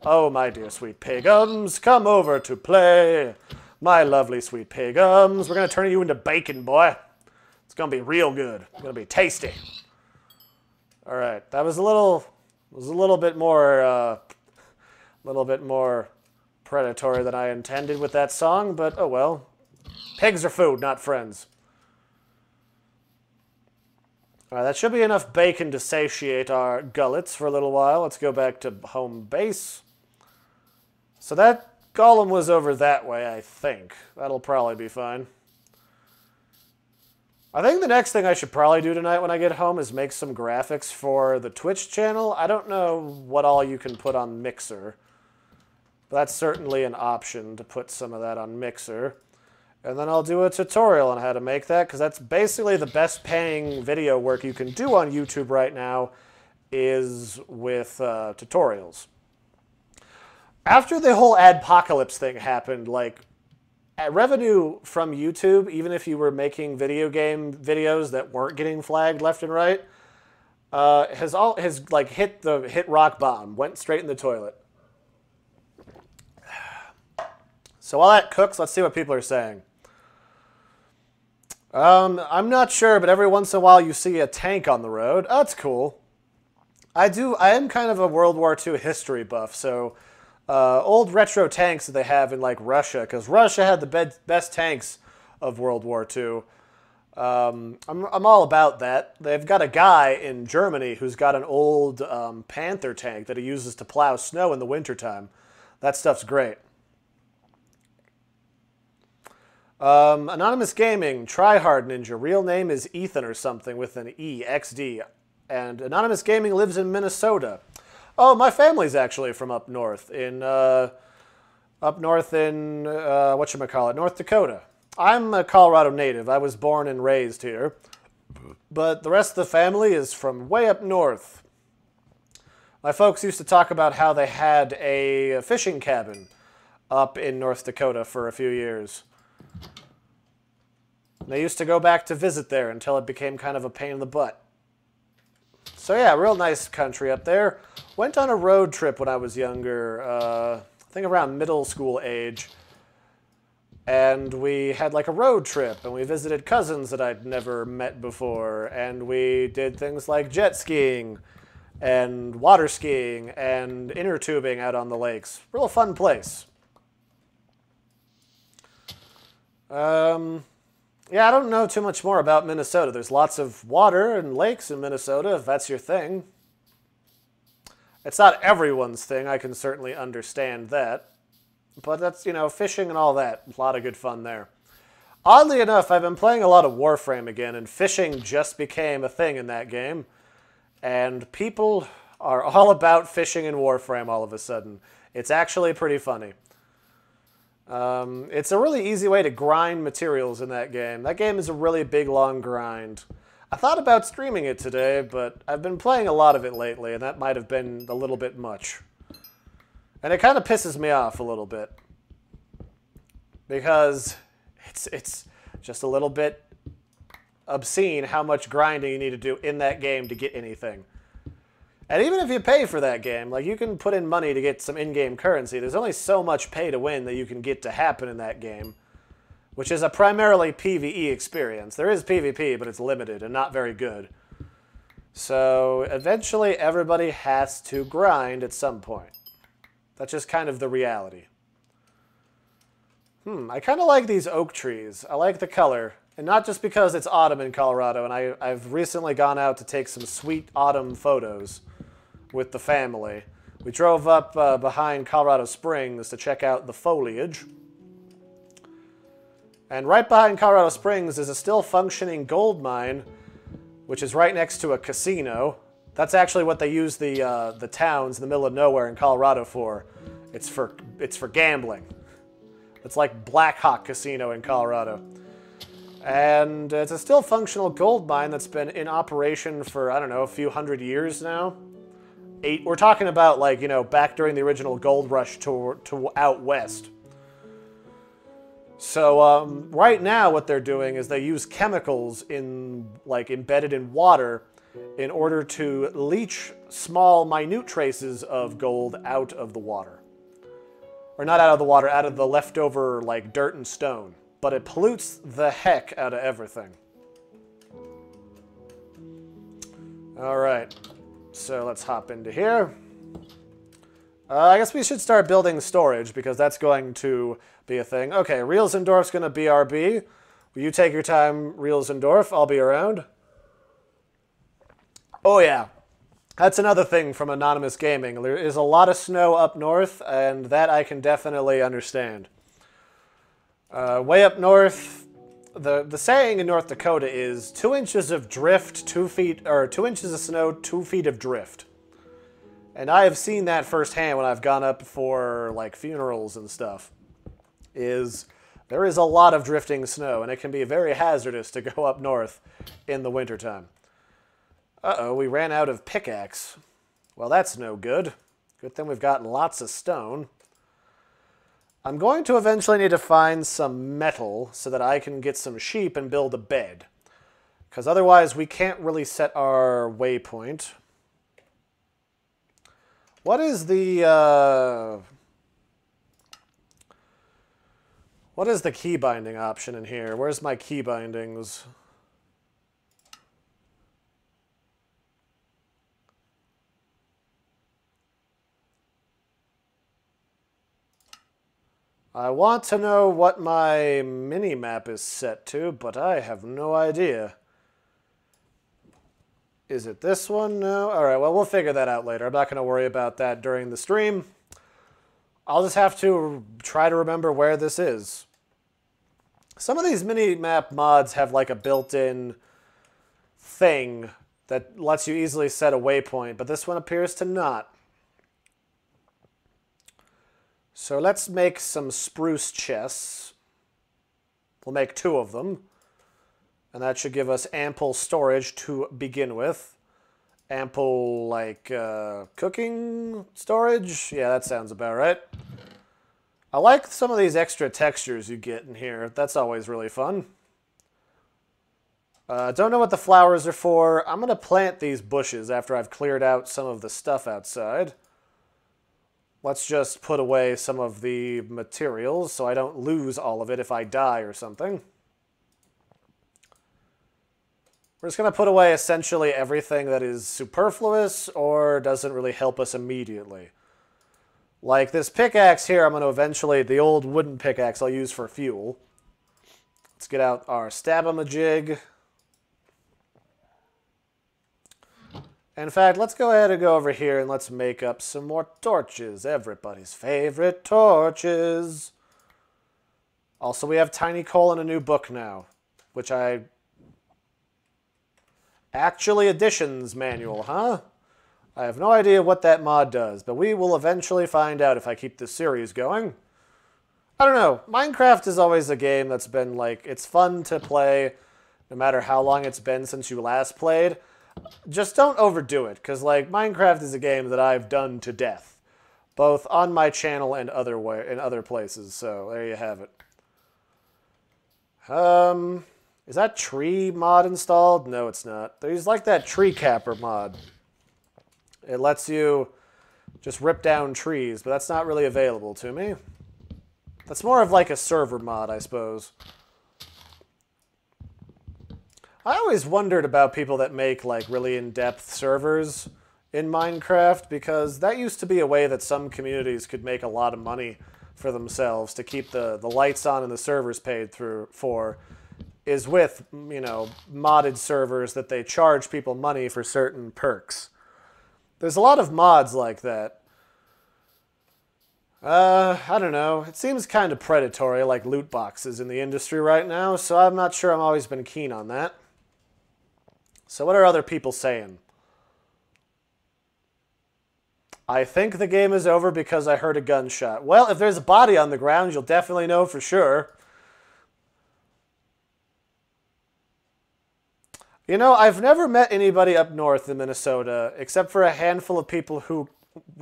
Oh, my dear sweet pigums, come over to play. My lovely sweet pigums. We're going to turn you into bacon, boy. It's going to be real good. It's going to be tasty. All right, that was a little bit more... little bit more predatory than I intended with that song, but oh well. Pigs are food, not friends. Alright, that should be enough bacon to satiate our gullets for a little while. Let's go back to home base. So that golem was over that way, I think. That'll probably be fine. I think the next thing I should probably do tonight when I get home is make some graphics for the Twitch channel. I don't know what all you can put on Mixer. That's certainly an option to put some of that on Mixer. And then I'll do a tutorial on how to make that, because that's basically the best paying video work you can do on YouTube right now is with tutorials. After the whole adpocalypse thing happened, like, revenue from YouTube, even if you were making video game videos that weren't getting flagged left and right, has like hit rock bottom, went straight in the toilet. So while that cooks, let's see what people are saying. I'm not sure, but every once in a while you see a tank on the road. Oh, that's cool. I am kind of a World War II history buff, so old retro tanks that they have in like Russia, because Russia had the best tanks of World War II. I'm all about that. They've got a guy in Germany who's got an old Panther tank that he uses to plow snow in the wintertime. That stuff's great. Anonymous Gaming, Tryhard Ninja. Real name is Ethan or something with an E, XD. And Anonymous Gaming lives in Minnesota. Oh, my family's actually from up north in whatchamacallit, North Dakota. I'm a Colorado native. I was born and raised here. But the rest of the family is from way up north. My folks used to talk about how they had a fishing cabin up in North Dakota for a few years. They used to go back to visit there until it became kind of a pain in the butt. So yeah, real nice country up there. Went on a road trip when I was younger, I think around middle school age. And we had like a road trip, and we visited cousins that I'd never met before. And we did things like jet skiing, and water skiing, and inner tubing out on the lakes. Real fun place. Yeah, I don't know too much more about Minnesota. There's lots of water and lakes in Minnesota, if that's your thing. It's not everyone's thing. I can certainly understand that. But that's, you know, fishing and all that. A lot of good fun there. Oddly enough, I've been playing a lot of Warframe again, and fishing just became a thing in that game. And people are all about fishing in Warframe all of a sudden. It's actually pretty funny. It's a really easy way to grind materials in that game. That game is a really big, long grind. I thought about streaming it today, but I've been playing a lot of it lately, and that might have been a little bit much. And it kind of pisses me off a little bit. Because it's just a little bit obscene how much grinding you need to do in that game to get anything. And even if you pay for that game, like you can put in money to get some in-game currency, there's only so much pay to win that you can get to happen in that game, which is a primarily PvE experience. There is PvP, but it's limited and not very good. So eventually everybody has to grind at some point. That's just kind of the reality. I kind of like these oak trees. I like the color. And not just because it's autumn in Colorado, and I've recently gone out to take some sweet autumn photos with the family. We drove up behind Colorado Springs to check out the foliage. And right behind Colorado Springs is a still functioning gold mine, which is right next to a casino. That's actually what they use the towns in the middle of nowhere in Colorado for. It's for gambling. It's like Black Hawk Casino in Colorado. And it's a still functional gold mine that's been in operation for, I don't know, a few hundred years now. We're talking about, like, you know, back during the original gold rush to out west. So right now what they're doing is they use chemicals embedded in water in order to leach small, minute traces of gold out of the water. Or not out of the water, out of the leftover, like, dirt and stone. But it pollutes the heck out of everything. Alright, so let's hop into here. I guess we should start building storage, because that's going to be a thing. Okay, Reelsendorf's going to BRB. Will you take your time, Reelsendorf? I'll be around. Oh yeah, that's another thing from Anonymous Gaming. There is a lot of snow up north, and that I can definitely understand. Way up north, the saying in North Dakota is 2 inches of drift, 2 inches of snow, 2 feet of drift. And I have seen that firsthand when I've gone up for like funerals and stuff. There is a lot of drifting snow, and it can be very hazardous to go up north in the wintertime. Uh-oh, we ran out of pickaxe. Well, that's no good. Good thing we've got lots of stone. I'm going to eventually need to find some metal so that I can get some sheep and build a bed. Because otherwise we can't really set our waypoint. What is the key binding option in here? Where's my key bindings? I want to know what my mini-map is set to, but I have no idea. Is it this one? No? Alright, well, we'll figure that out later. I'm not going to worry about that during the stream. I'll just have to try to remember where this is. Some of these mini-map mods have like a built-in thing that lets you easily set a waypoint, but this one appears to not. So let's make some spruce chests. We'll make 2 of them. And that should give us ample storage to begin with. Ample, like, cooking storage? Yeah, that sounds about right. I like some of these extra textures you get in here. That's always really fun. Don't know what the flowers are for. I'm going to plant these bushes after I've cleared out some of the stuff outside. Let's just put away some of the materials so I don't lose all of it if I die or something. We're just going to put away essentially everything that is superfluous or doesn't really help us immediately. Like this pickaxe here, I'm going to eventually, the old wooden pickaxe I'll use for fuel. Let's get out our stab-a-ma-jig. In fact, let's go ahead and go over here and let's make up some more torches. Everybody's favorite torches. Also, we have tiny coal and a new book now, which Actually, additions manual, huh? I have no idea what that mod does, but we will eventually find out if I keep this series going. I don't know. Minecraft is always a game that's been like, it's fun to play no matter how long it's been since you last played. Just don't overdo it, because like Minecraft is a game that I've done to death, both on my channel and in other places. So there you have it. Is that tree mod installed? No, it's not. There's like that tree capper mod. It lets you just rip down trees, but that's not really available to me. That's more of like a server mod, I suppose. I always wondered about people that make like really in-depth servers in Minecraft, because that used to be a way that some communities could make a lot of money for themselves to keep the lights on and the servers paid for, is with, you know, modded servers that they charge people money for certain perks. There's a lot of mods like that. I don't know. It seems kind of predatory, like loot boxes in the industry right now, so I'm not sure I've always been keen on that. So what are other people saying? I think the game is over because I heard a gunshot. Well, if there's a body on the ground, you'll definitely know for sure. You know, I've never met anybody up north in Minnesota, except for a handful of people who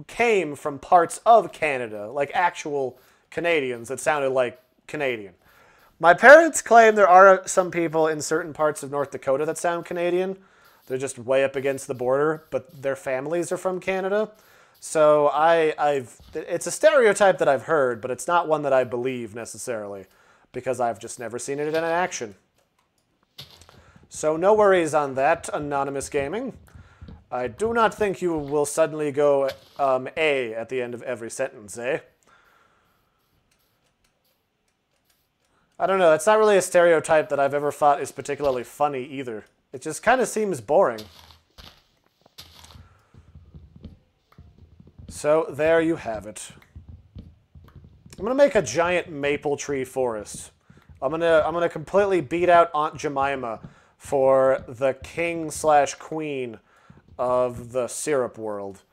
came from parts of Canada, like actual Canadians that sounded like Canadian. My parents claim there are some people in certain parts of North Dakota that sound Canadian. They're just way up against the border, but their families are from Canada. So it's a stereotype that I've heard, but it's not one that I believe necessarily, because I've just never seen it in action. So no worries on that, Anonymous Gaming. I do not think you will suddenly go A at the end of every sentence, eh? I don't know, it's not really a stereotype that I've ever thought is particularly funny either. It just kind of seems boring. So there you have it. I'm gonna make a giant maple tree forest. I'm gonna completely beat out Aunt Jemima for the king/queen of the syrup world.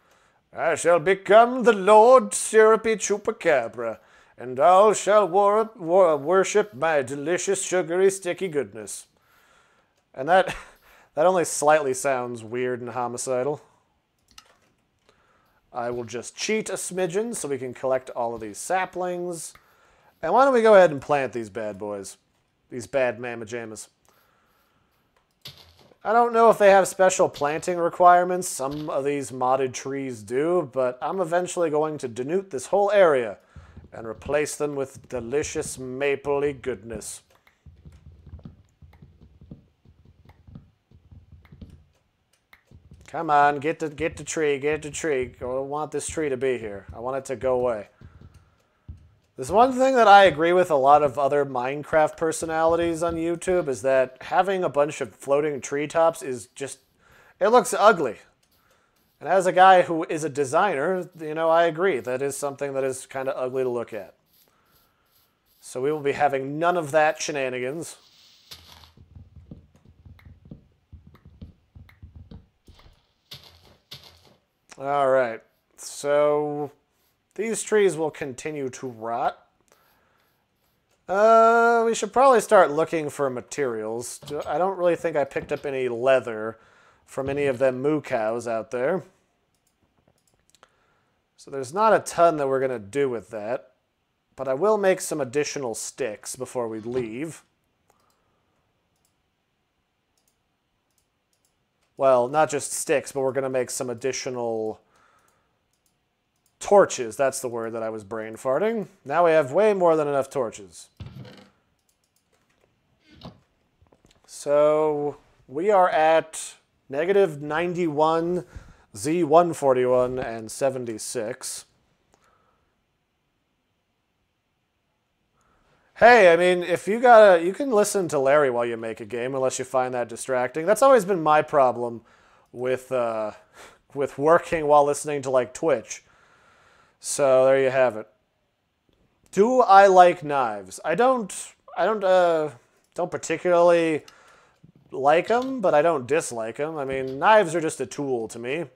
I shall become the Lord Syrupy Chupacabra, and all shall worship my delicious, sugary, sticky goodness. And that only slightly sounds weird and homicidal. I will just cheat a smidgen so we can collect all of these saplings. And why don't we go ahead and plant these bad boys? These bad mamma-jammas. I don't know if they have special planting requirements. Some of these modded trees do, but I'm eventually going to denute this whole area and replace them with delicious mapley goodness. Come on, get the tree, get the tree. I don't want this tree to be here. I want it to go away. There's one thing that I agree with a lot of other Minecraft personalities on YouTube is that having a bunch of floating treetops is just, it looks ugly. And as a guy who is a designer, you know, I agree. That is something that is kind of ugly to look at. So we will be having none of that shenanigans. All right. So these trees will continue to rot. We should probably start looking for materials. I don't really think I picked up any leather from any of them moo cows out there. So there's not a ton that we're going to do with that. But I will make some additional sticks before we leave. Well, not just sticks, but we're going to make some additional torches. That's the word that I was brain farting. Now we have way more than enough torches. So we are at negative 91, Z141, and 76. Hey, I mean, if you can listen to Larry while you make a game, unless you find that distracting. That's always been my problem with working while listening to like Twitch. So there you have it. Do I like knives? I don't particularly like them, but I don't dislike them. I mean, knives are just a tool to me.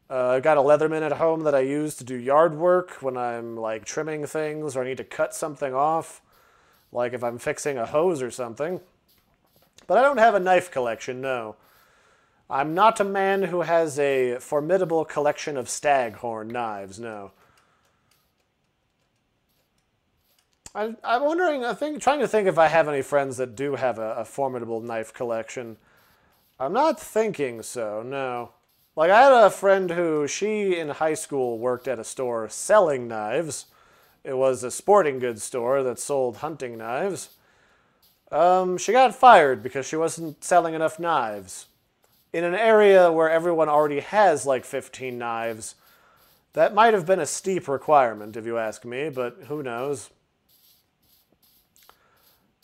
I've got a Leatherman at home that I use to do yard work when I'm like trimming things or I need to cut something off. Like if I'm fixing a hose or something. But I don't have a knife collection, no. I'm not a man who has a formidable collection of staghorn knives, no. I'm wondering, trying to think if I have any friends that do have a formidable knife collection. I'm not thinking so, no. Like I had a friend who, she in high school worked at a store selling knives. It was a sporting goods store that sold hunting knives. She got fired because she wasn't selling enough knives. In an area where everyone already has like 15 knives, that might have been a steep requirement if you ask me, but who knows.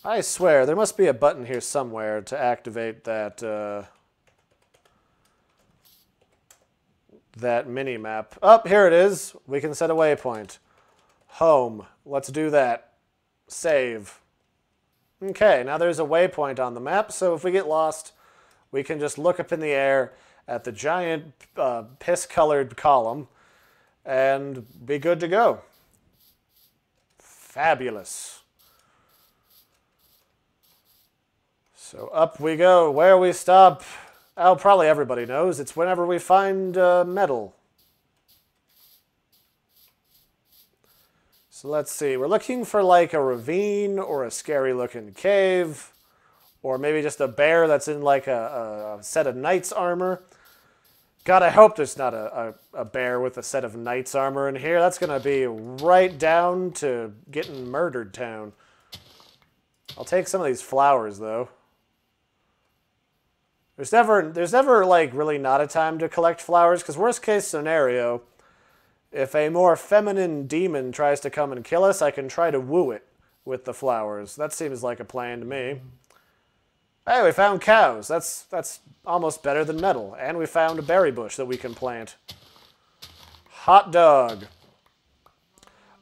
I swear, there must be a button here somewhere to activate that, that mini-map. Oh, here it is. We can set a waypoint. Home. Let's do that. Save. Okay, now there's a waypoint on the map, so if we get lost, we can just look up in the air at the giant piss-colored column and be good to go. Fabulous. So up we go. Where we stop, oh, probably everybody knows. It's whenever we find metal. So let's see, we're looking for like a ravine or a scary looking cave, or maybe just a bear that's in like a set of knight's armor. God, I hope there's not a bear with a set of knight's armor in here. That's going to be right down to getting murdered town. I'll take some of these flowers though. There's never like really not a time to collect flowers, because worst case scenario, if a more feminine demon tries to come and kill us, I can try to woo it with the flowers. That seems like a plan to me. Hey, we found cows. That's almost better than metal. And we found a berry bush that we can plant. Hot dog.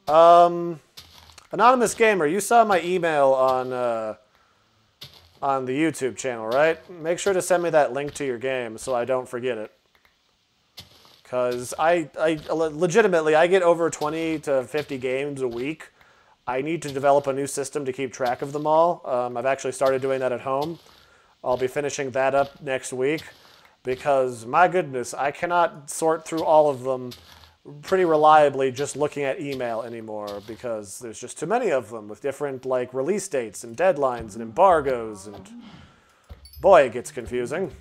Anonymous Gamer, you saw my email on the YouTube channel, right? Make sure to send me that link to your game so I don't forget it. Because I legitimately, I get over 20 to 50 games a week. I need to develop a new system to keep track of them all. I've actually started doing that at home. I'll be finishing that up next week. Because, my goodness, I cannot sort through all of them pretty reliably just looking at email anymore. Because there's just too many of them with different like release dates and deadlines and embargoes. And boy, it gets confusing.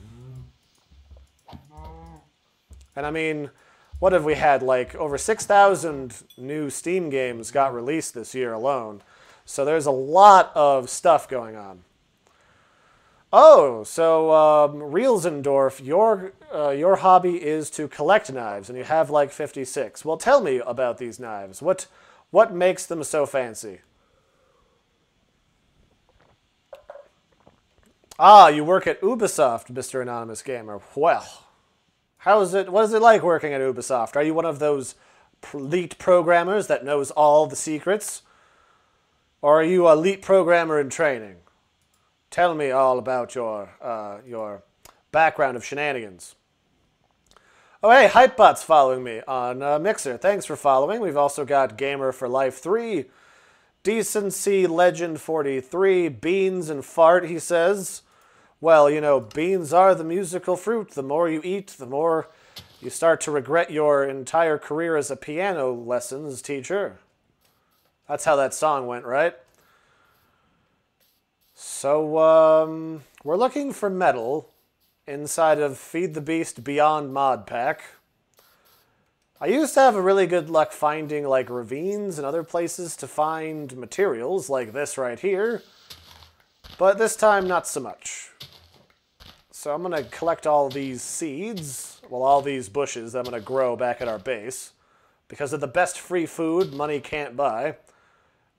And I mean, what have we had? Like over 6,000 new Steam games got released this year alone. So there's a lot of stuff going on. Oh, so Rielsendorf, your hobby is to collect knives, and you have like 56. Well, tell me about these knives. What What makes them so fancy? Ah, you work at Ubisoft, Mr. Anonymous Gamer. Well, what is it like working at Ubisoft? Are you one of those elite programmers that knows all the secrets? Or are you a elite programmer in training? Tell me all about your background of shenanigans. Oh, hey, Hypebot's following me on Mixer. Thanks for following. We've also got Gamer for Life 3, Decency Legend 43, Beans and Fart, he says. Well, you know, beans are the musical fruit. The more you eat, the more you start to regret your entire career as a piano lessons teacher. That's how that song went, right? So, we're looking for metal inside of Feed the Beast Beyond Mod Pack. I used to have a really good luck finding, like, ravines and other places to find materials, like this right here. But this time, not so much. So I'm going to collect all these seeds, well, all these bushes that I'm going to grow back at our base, because of the best free food money can't buy.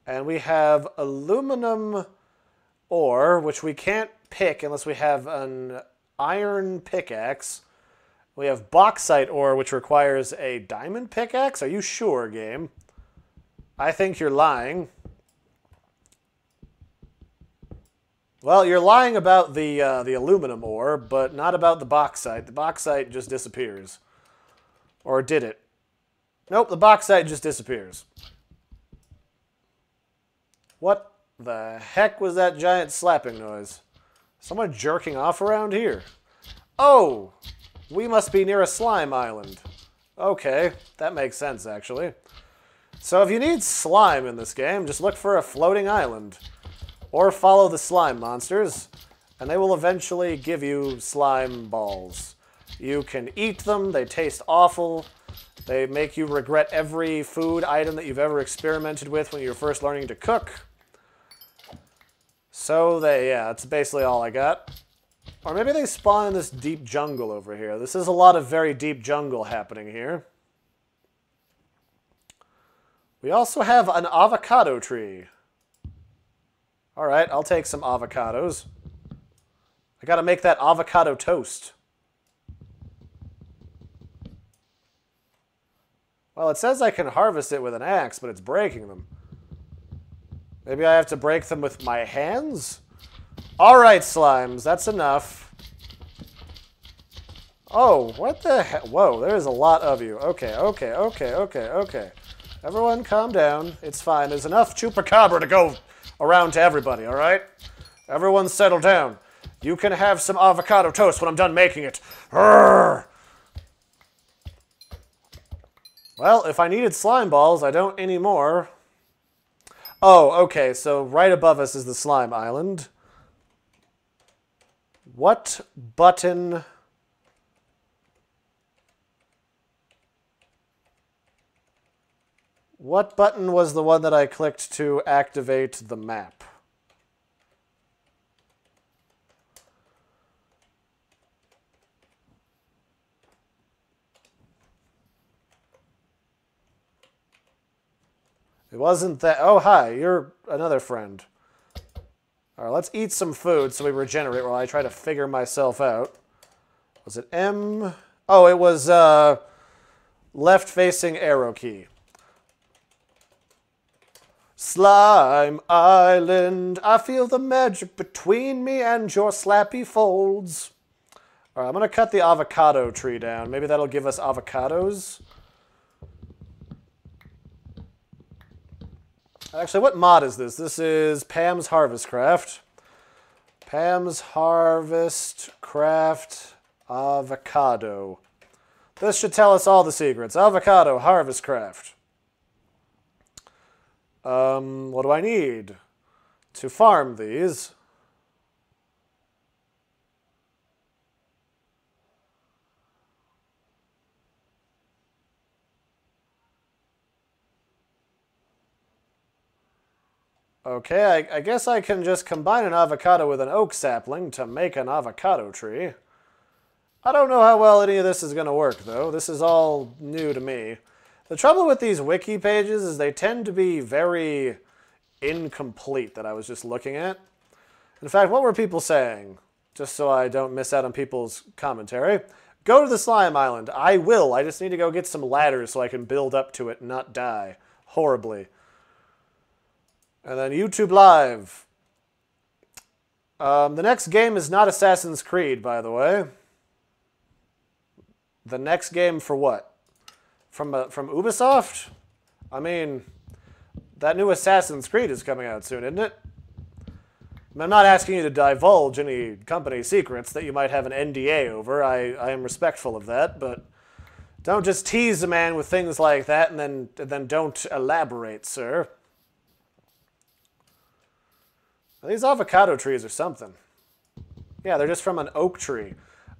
And we have aluminum ore, which we can't pick unless we have an iron pickaxe. We have bauxite ore, which requires a diamond pickaxe. Are you sure, game? I think you're lying. Well, you're lying about the aluminum ore, but not about the bauxite. The bauxite just disappears. Or did it? Nope, the bauxite just disappears. What the heck was that giant slapping noise? Someone jerking off around here. Oh! We must be near a slime island. Okay, that makes sense, actually. So if you need slime in this game, just look for a floating island. Or follow the slime monsters, and they will eventually give you slime balls. You can eat them, they taste awful. They make you regret every food item that you've ever experimented with when you were first learning to cook. So yeah, that's basically all I got. Or maybe they spawn in this deep jungle over here. This is a lot of very deep jungle happening here. We also have an avocado tree. Alright, I'll take some avocados. I gotta make that avocado toast. Well, it says I can harvest it with an axe, but it's breaking them. Maybe I have to break them with my hands? Alright, slimes, that's enough. Oh, what the heck? Whoa, there's a lot of you. Okay. Everyone calm down. It's fine. There's enough Chupacabra to go around to everybody, alright? Everyone settle down. You can have some avocado toast when I'm done making it. Urgh! Well, if I needed slime balls, I don't anymore. Oh, okay, so right above us is the slime island. What button... What button was the one that I clicked to activate the map? It wasn't that... Oh, hi, you're another friend. All right, let's eat some food so we regenerate while I try to figure myself out. Was it M? Oh, it was left-facing arrow key. Slime Island, I feel the magic between me and your slappy folds. All right, I'm going to cut the avocado tree down. Maybe that'll give us avocados. Actually, what mod is this? This is Pam's Harvest Craft. Pam's Harvest Craft Avocado. This should tell us all the secrets. Avocado Harvest Craft. What do I need to farm these? Okay, I guess I can just combine an avocado with an oak sapling to make an avocado tree. I don't know how well any of this is going to work, though. This is all new to me. The trouble with these wiki pages is they tend to be very incomplete that I was just looking at. In fact, what were people saying? Just so I don't miss out on people's commentary. Go to the slime island. I will. I just need to go get some ladders so I can build up to it and not die horribly. And then YouTube Live. The next game is not Assassin's Creed, by the way. The next game for what? From Ubisoft? I mean, that new Assassin's Creed is coming out soon, isn't it? I'm not asking you to divulge any company secrets that you might have an NDA over. I am respectful of that, but don't just tease a man with things like that and then don't elaborate, sir. These avocado trees or something. Yeah, they're just from an oak tree.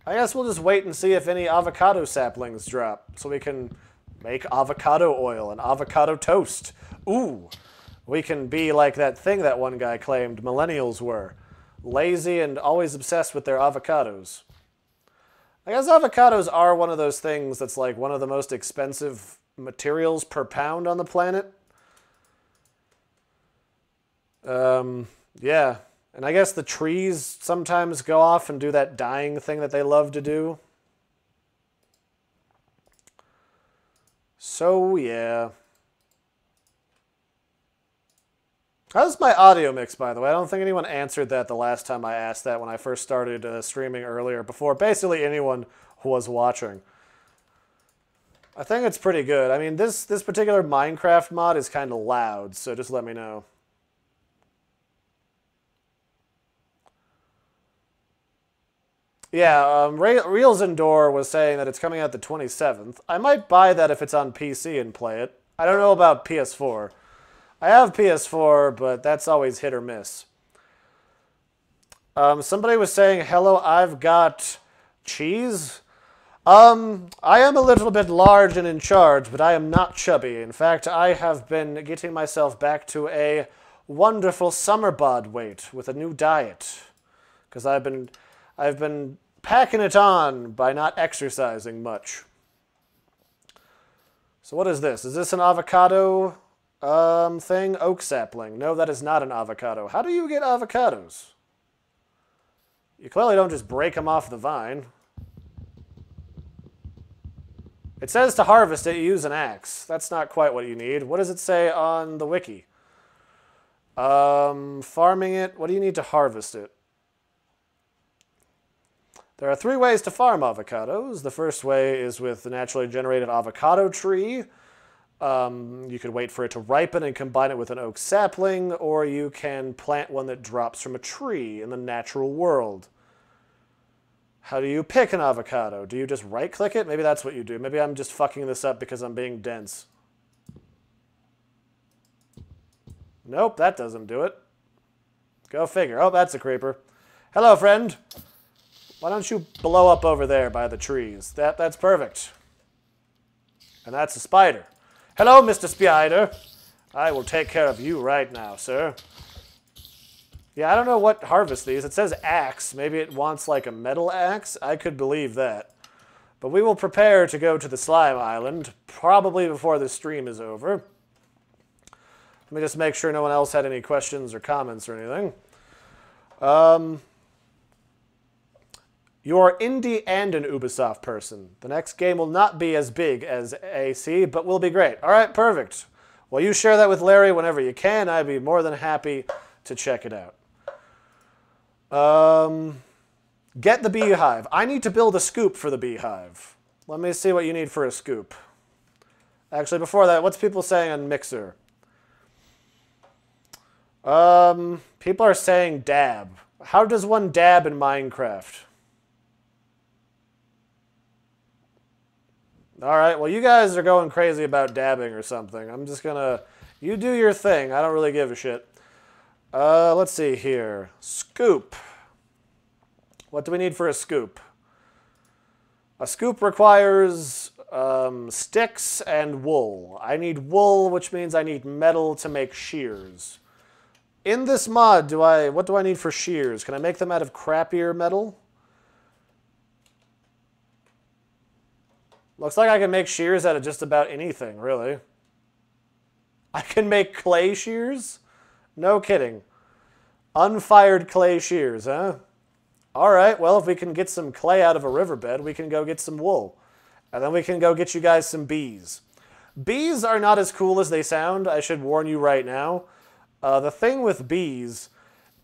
I guess we'll just wait and see if any avocado saplings drop so we can make avocado oil and avocado toast. Ooh, we can be like that thing that one guy claimed millennials were. Lazy and always obsessed with their avocados. I guess avocados are one of those things that's like one of the most expensive materials per pound on the planet. Yeah, and I guess the trees sometimes go off and do that dying thing that they love to do. So, yeah. How's my audio mix, by the way? I don't think anyone answered that the last time I asked that when I first started streaming earlier, before basically anyone was watching. I think it's pretty good. I mean, this particular Minecraft mod is kind of loud, so just let me know. Yeah, Reels Indoor was saying that it's coming out the 27th. I might buy that if it's on PC and play it. I don't know about PS4. I have PS4, but that's always hit or miss. Somebody was saying, hello, I've got cheese. I am a little bit large and in charge, but I am not chubby. In fact, I have been getting myself back to a wonderful summer bod weight with a new diet. Because I've been packing it on by not exercising much. So what is this? Is this an avocado thing? Oak sapling. No, that is not an avocado. How do you get avocados? You clearly don't just break them off the vine. It says to harvest it, you use an axe. That's not quite what you need. What does it say on the wiki? Farming it. What do you need to harvest it? There are 3 ways to farm avocados. The first way is with the naturally generated avocado tree. You could wait for it to ripen and combine it with an oak sapling, or you can plant one that drops from a tree in the natural world. How do you pick an avocado? Do you just right-click it? Maybe that's what you do. Maybe I'm just fucking this up because I'm being dense. Nope, that doesn't do it. Go figure. Oh, that's a creeper. Hello, friend. Why don't you blow up over there by the trees? That's perfect. And that's a spider. Hello, Mr. Spider. I will take care of you right now, sir. Yeah, I don't know what harvest these. It says axe. Maybe it wants like a metal axe. I could believe that. But we will prepare to go to the slime island, probably before the stream is over. Let me just make sure no one else had any questions or comments or anything. You're indie and an Ubisoft person. The next game will not be as big as AC, but will be great. All right, perfect. Well, you share that with Larry whenever you can. I'd be more than happy to check it out. Get the beehive. I need to build a scoop for the beehive. Let me see what you need for a scoop. Actually, before that, what's people saying on Mixer? People are saying dab. How does one dab in Minecraft? Alright, well you guys are going crazy about dabbing or something. I'm just gonna... You do your thing. I don't really give a shit. Let's see here. Scoop. What do we need for a scoop? A scoop requires sticks and wool. I need wool, which means I need metal to make shears. In this mod, what do I need for shears? Can I make them out of crappier metal? Looks like I can make shears out of just about anything, really. I can make clay shears? No kidding. Unfired clay shears, huh? Alright, well, if we can get some clay out of a riverbed, we can go get some wool. And then we can go get you guys some bees. Bees are not as cool as they sound, I should warn you right now. The thing with bees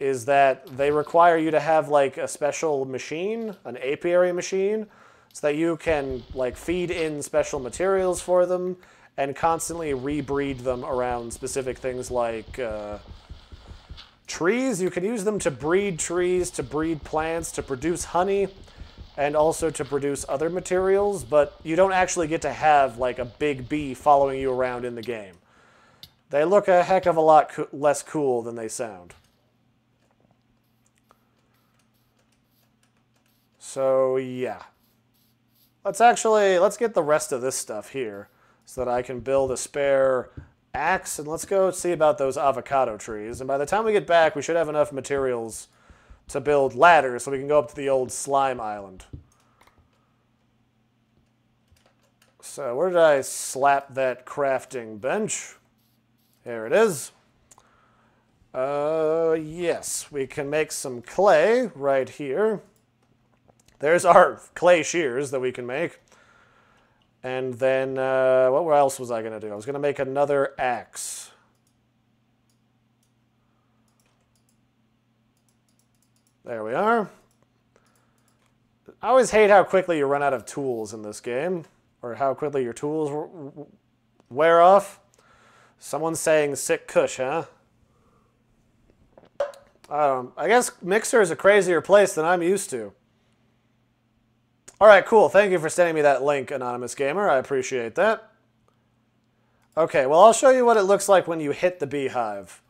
is that they require you to have like a special machine, an apiary machine, so that you can like feed in special materials for them and constantly rebreed them around specific things like trees. You can use them to breed trees, to breed plants, to produce honey, and also to produce other materials, but you don't actually get to have like a big bee following you around in the game. They look a heck of a lot less cool than they sound. So yeah. Let's get the rest of this stuff here so that I can build a spare axe, and let's go see about those avocado trees. And by the time we get back, we should have enough materials to build ladders so we can go up to the old slime island. So where did I slap that crafting bench? There it is. Yes, we can make some clay right here. There's our clay shears that we can make. And then, what else was I going to do? I was going to make another axe. There we are. I always hate how quickly you run out of tools in this game, or how quickly your tools wear off. Someone's saying sick kush, huh? I guess Mixer is a crazier place than I'm used to. Alright, cool. Thank you for sending me that link, Anonymous Gamer. I appreciate that. Okay, well, I'll show you what it looks like when you hit the beehive.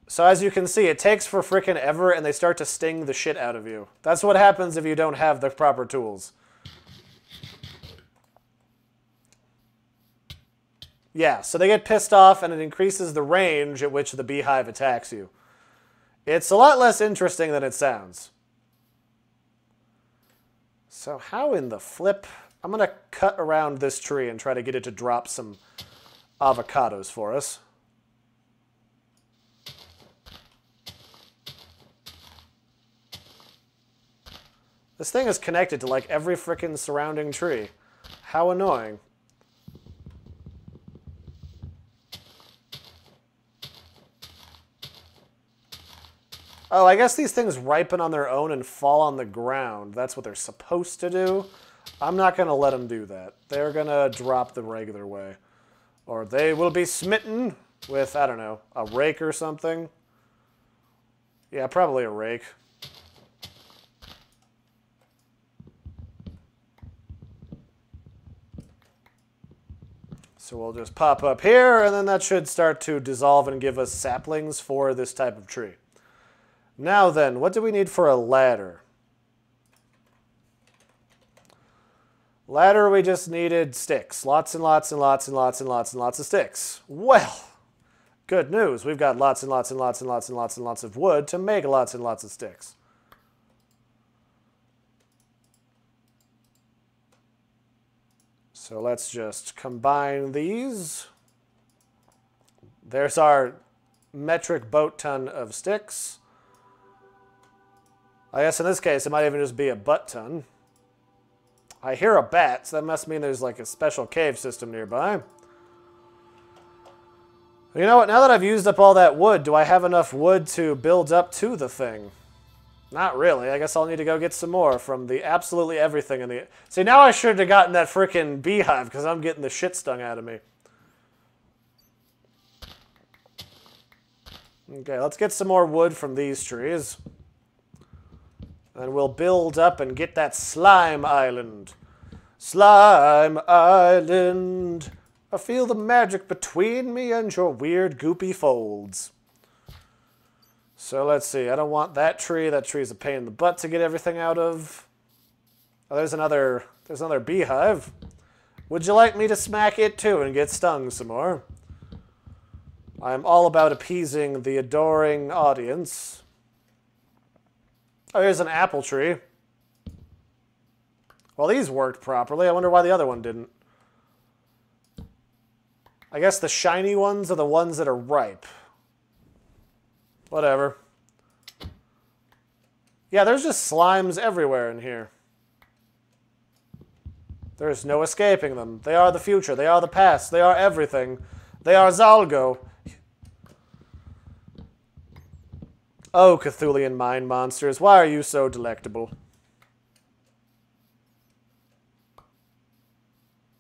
So as you can see, it takes for frickin' ever, and they start to sting the shit out of you. That's what happens if you don't have the proper tools. Yeah, so they get pissed off, and it increases the range at which the beehive attacks you. It's a lot less interesting than it sounds. So how in the flip? I'm going to cut around this tree and try to get it to drop some avocados for us. This thing is connected to like every frickin' surrounding tree. How annoying. Oh, I guess these things ripen on their own and fall on the ground. That's what they're supposed to do. I'm not going to let them do that. They're going to drop the regular way. Or they will be smitten with, I don't know, a rake or something. Yeah, probably a rake. So we'll just pop up here, and then that should start to dissolve and give us saplings for this type of tree. Now then, what do we need for a ladder? Ladder, we just needed sticks. Lots and lots and lots and lots and lots and lots of sticks. Well, good news. We've got lots and lots and lots and lots and lots and lots of wood to make lots and lots of sticks. So let's just combine these. There's our metric boat ton of sticks. I guess in this case, it might even just be a butt ton. I hear a bat, so that must mean there's like a special cave system nearby. You know what? Now that I've used up all that wood, do I have enough wood to build up to the thing? Not really. I guess I'll need to go get some more from the absolutely everything in the... See, now I should have gotten that frickin' beehive because I'm getting the shit stung out of me. Okay, let's get some more wood from these trees. And we'll build up and get that slime island. Slime island. I feel the magic between me and your weird goopy folds. So let's see. I don't want that tree. That tree's a pain in the butt to get everything out of. Oh, there's another beehive. Would you like me to smack it too and get stung some more? I'm all about appeasing the adoring audience. Oh, here's an apple tree. Well, these worked properly. I wonder why the other one didn't. I guess the shiny ones are the ones that are ripe. Whatever. Yeah, there's just slimes everywhere in here. There's no escaping them. They are the future. They are the past. They are everything. They are Zalgo. Oh, Cthulian mine monsters, why are you so delectable?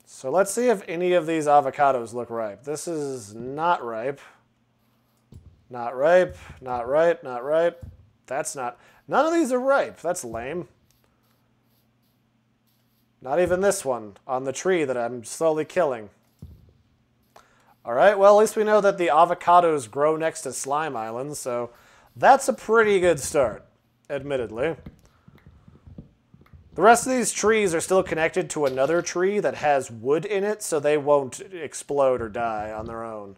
So let's see if any of these avocados look ripe. This is not ripe. Not ripe. Not ripe. Not ripe. That's not... None of these are ripe. That's lame. Not even this one on the tree that I'm slowly killing. Alright, well, at least we know that the avocados grow next to slime islands, so that's a pretty good start, admittedly. The rest of these trees are still connected to another tree that has wood in it, so they won't explode or die on their own.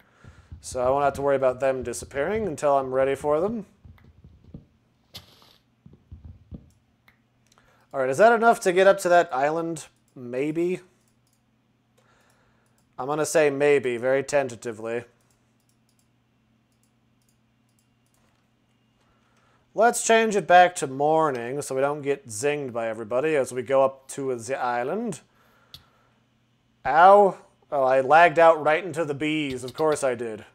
So I won't have to worry about them disappearing until I'm ready for them. Alright, is that enough to get up to that island? Maybe. I'm going to say maybe, very tentatively. Let's change it back to morning so we don't get zinged by everybody as we go up to the island. Ow. Oh, I lagged out right into the bees. Of course I did.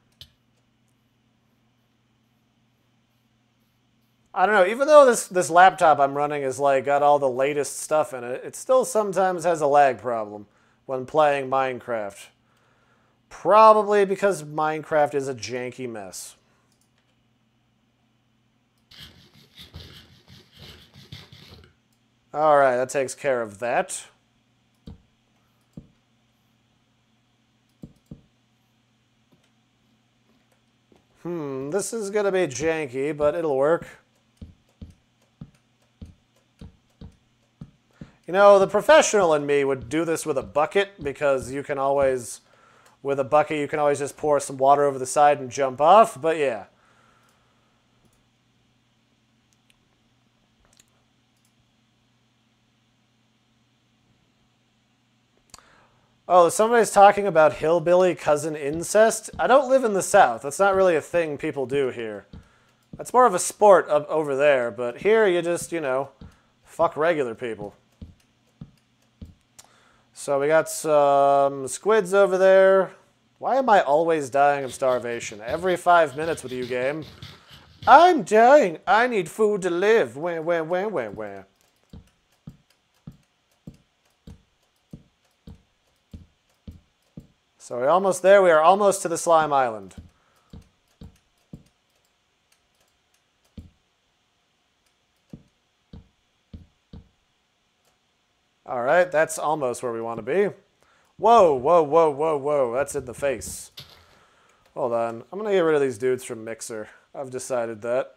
I don't know, even though this laptop I'm running is like got all the latest stuff in it, it still sometimes has a lag problem when playing Minecraft. Probably because Minecraft is a janky mess. Alright, that takes care of that. This is gonna be janky, but it'll work. You know, the professional in me would do this with a bucket, because you can always, with a bucket, you can always just pour some water over the side and jump off, but yeah. Oh, somebody's talking about hillbilly cousin incest? I don't live in the South. That's not really a thing people do here. That's more of a sport up over there, but here you just, you know, fuck regular people. So we got some squids over there. Why am I always dying of starvation? Every 5 minutes with you, game. I'm dying. I need food to live. Where? So we're almost there. We are almost to the slime island. Alright, that's almost where we want to be. Whoa. That's in the face. Hold on. I'm going to get rid of these dudes from Mixer. I've decided that.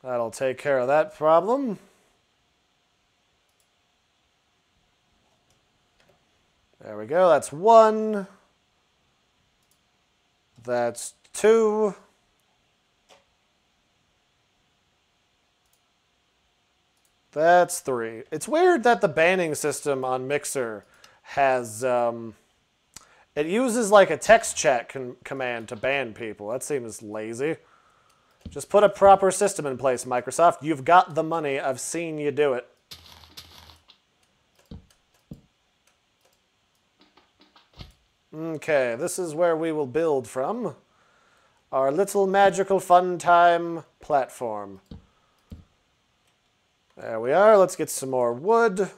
That'll take care of that problem. There we go. That's 1. That's 2. That's 3. It's weird that the banning system on Mixer has, it uses like a text chat command to ban people. That seems lazy. Just put a proper system in place, Microsoft. You've got the money. I've seen you do it. Okay, this is where we will build from. Our little magical fun time platform. There we are. Let's get some more wood.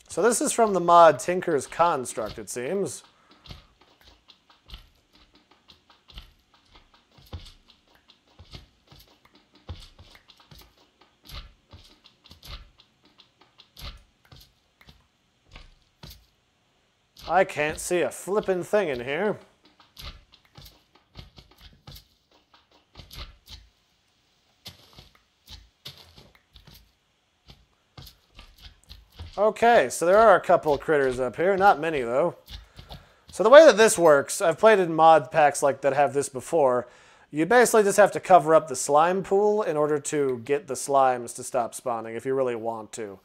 So this is from the mod Tinker's Construct, it seems. I can't see a flippin' thing in here. Okay, so there are a couple of critters up here. Not many, though. So the way that this works, I've played in mod packs like that have this before. You basically just have to cover up the slime pool in order to get the slimes to stop spawning if you really want to.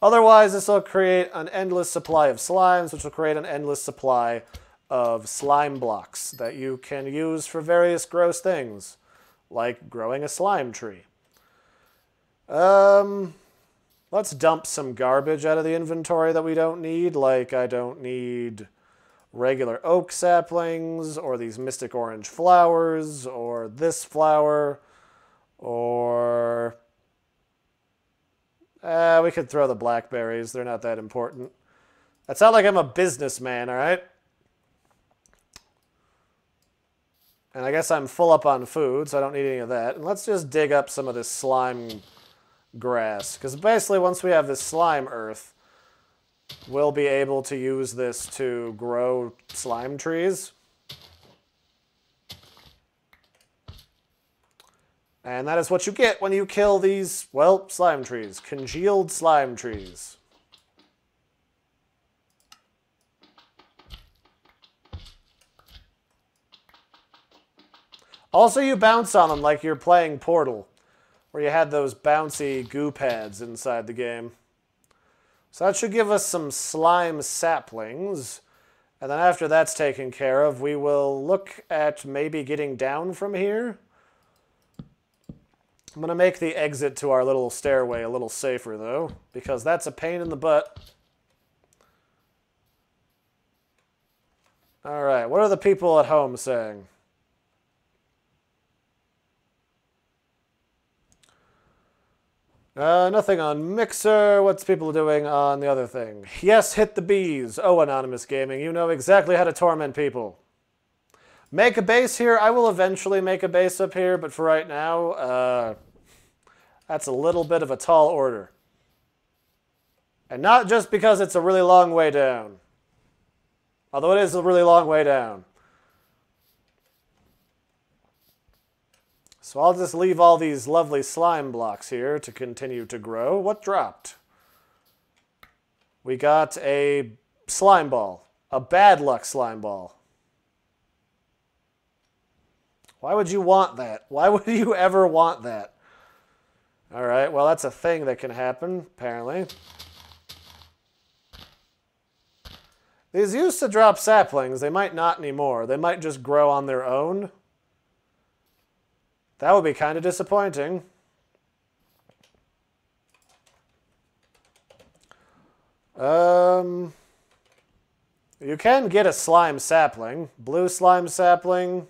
Otherwise, this will create an endless supply of slimes, which will create an endless supply of slime blocks that you can use for various gross things, like growing a slime tree. Let's dump some garbage out of the inventory that we don't need, like I don't need regular oak saplings, or these mystic orange flowers, or this flower, or... we could throw the blackberries. They're not that important. It's not like I'm a businessman, alright? And I guess I'm full up on food, so I don't need any of that. And let's just dig up some of this slime grass. Because basically, once we have this slime earth, we'll be able to use this to grow slime trees. And that is what you get when you kill these, well, slime trees. Congealed slime trees. Also, you bounce on them like you're playing Portal, where you had those bouncy goo pads inside the game. So that should give us some slime saplings. And then after that's taken care of, we will look at maybe getting down from here. I'm going to make the exit to our little stairway a little safer, though, because that's a pain in the butt. All right, what are the people at home saying? Nothing on Mixer. What's people doing on the other thing? Yes, hit the bees. Oh, Anonymous Gaming, you know exactly how to torment people. Make a base here. I will eventually make a base up here, but for right now, that's a little bit of a tall order. And not just because it's a really long way down. Although it is a really long way down. So I'll just leave all these lovely slime blocks here to continue to grow. What dropped? We got a slime ball. A bad luck slime ball. Why would you want that? Why would you ever want that? Alright, well that's a thing that can happen, apparently. These used to drop saplings. They might not anymore. They might just grow on their own. That would be kind of disappointing. You can get a slime sapling. Blue slime sapling.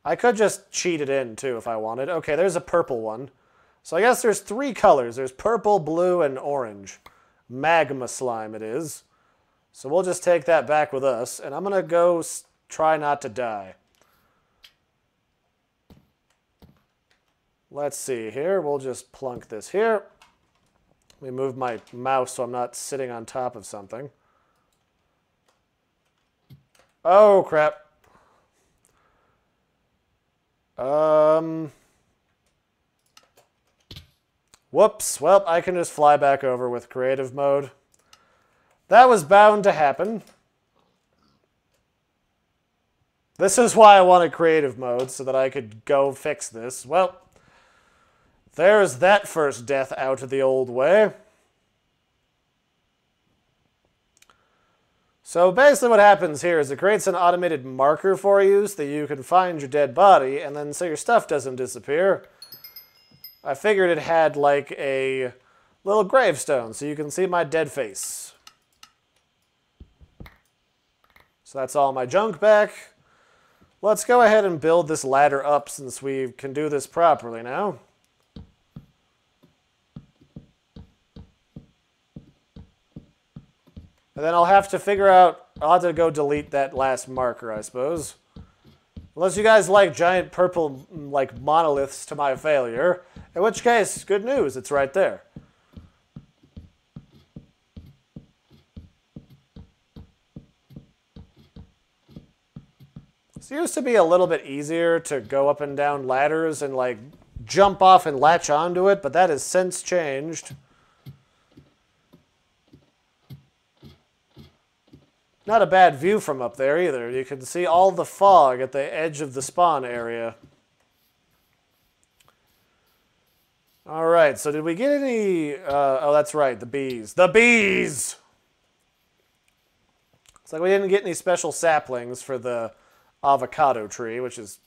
I could just cheat it in, too, if I wanted. Okay, there's a purple one. So I guess there's 3 colors. There's purple, blue, and orange. Magma slime it is. So we'll just take that back with us. And I'm going to go try not to die. Let's see here. We'll just plunk this here. Let me move my mouse so I'm not sitting on top of something. Oh, crap. Whoops. Well, I can just fly back over with creative mode. That was bound to happen. This is why I wanted creative mode, so that I could go fix this. Well, there's that first death out of the old way. So basically what happens here is it creates an automated marker for you so that you can find your dead body, and then so your stuff doesn't disappear. I figured it had like a little gravestone so you can see my dead face. So that's all my junk back. Let's go ahead and build this ladder up since we can do this properly now. And then I'll have to figure out, I'll have to go delete that last marker, I suppose. Unless you guys like giant purple, like, monoliths to my failure. In which case, good news, it's right there. This used to be a little bit easier to go up and down ladders and, like, jump off and latch onto it, but that has since changed. Not a bad view from up there either. You can see all the fog at the edge of the spawn area. Alright, so did we get any... oh, that's right, the bees. The bees! It's like we didn't get any special saplings for the avocado tree, which is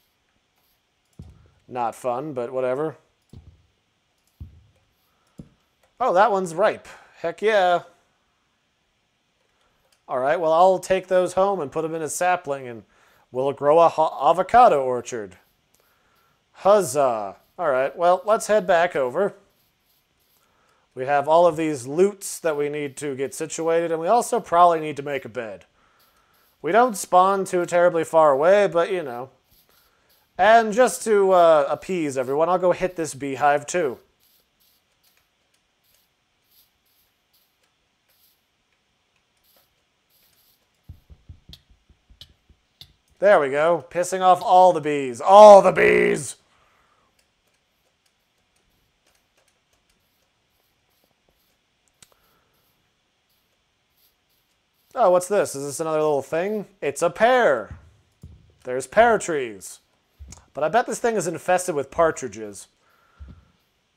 not fun, but whatever. Oh, that one's ripe. Heck yeah. Alright, well, I'll take those home and put them in a sapling, and we'll grow a avocado orchard. Huzzah. Alright, well, let's head back over. We have all of these loots that we need to get situated, and we also probably need to make a bed. We don't spawn too terribly far away, but you know. And just to appease everyone, I'll go hit this beehive too. There we go. Pissing off all the bees. All the bees! Oh, what's this? Is this another little thing? It's a pear. There's pear trees. But I bet this thing is infested with partridges.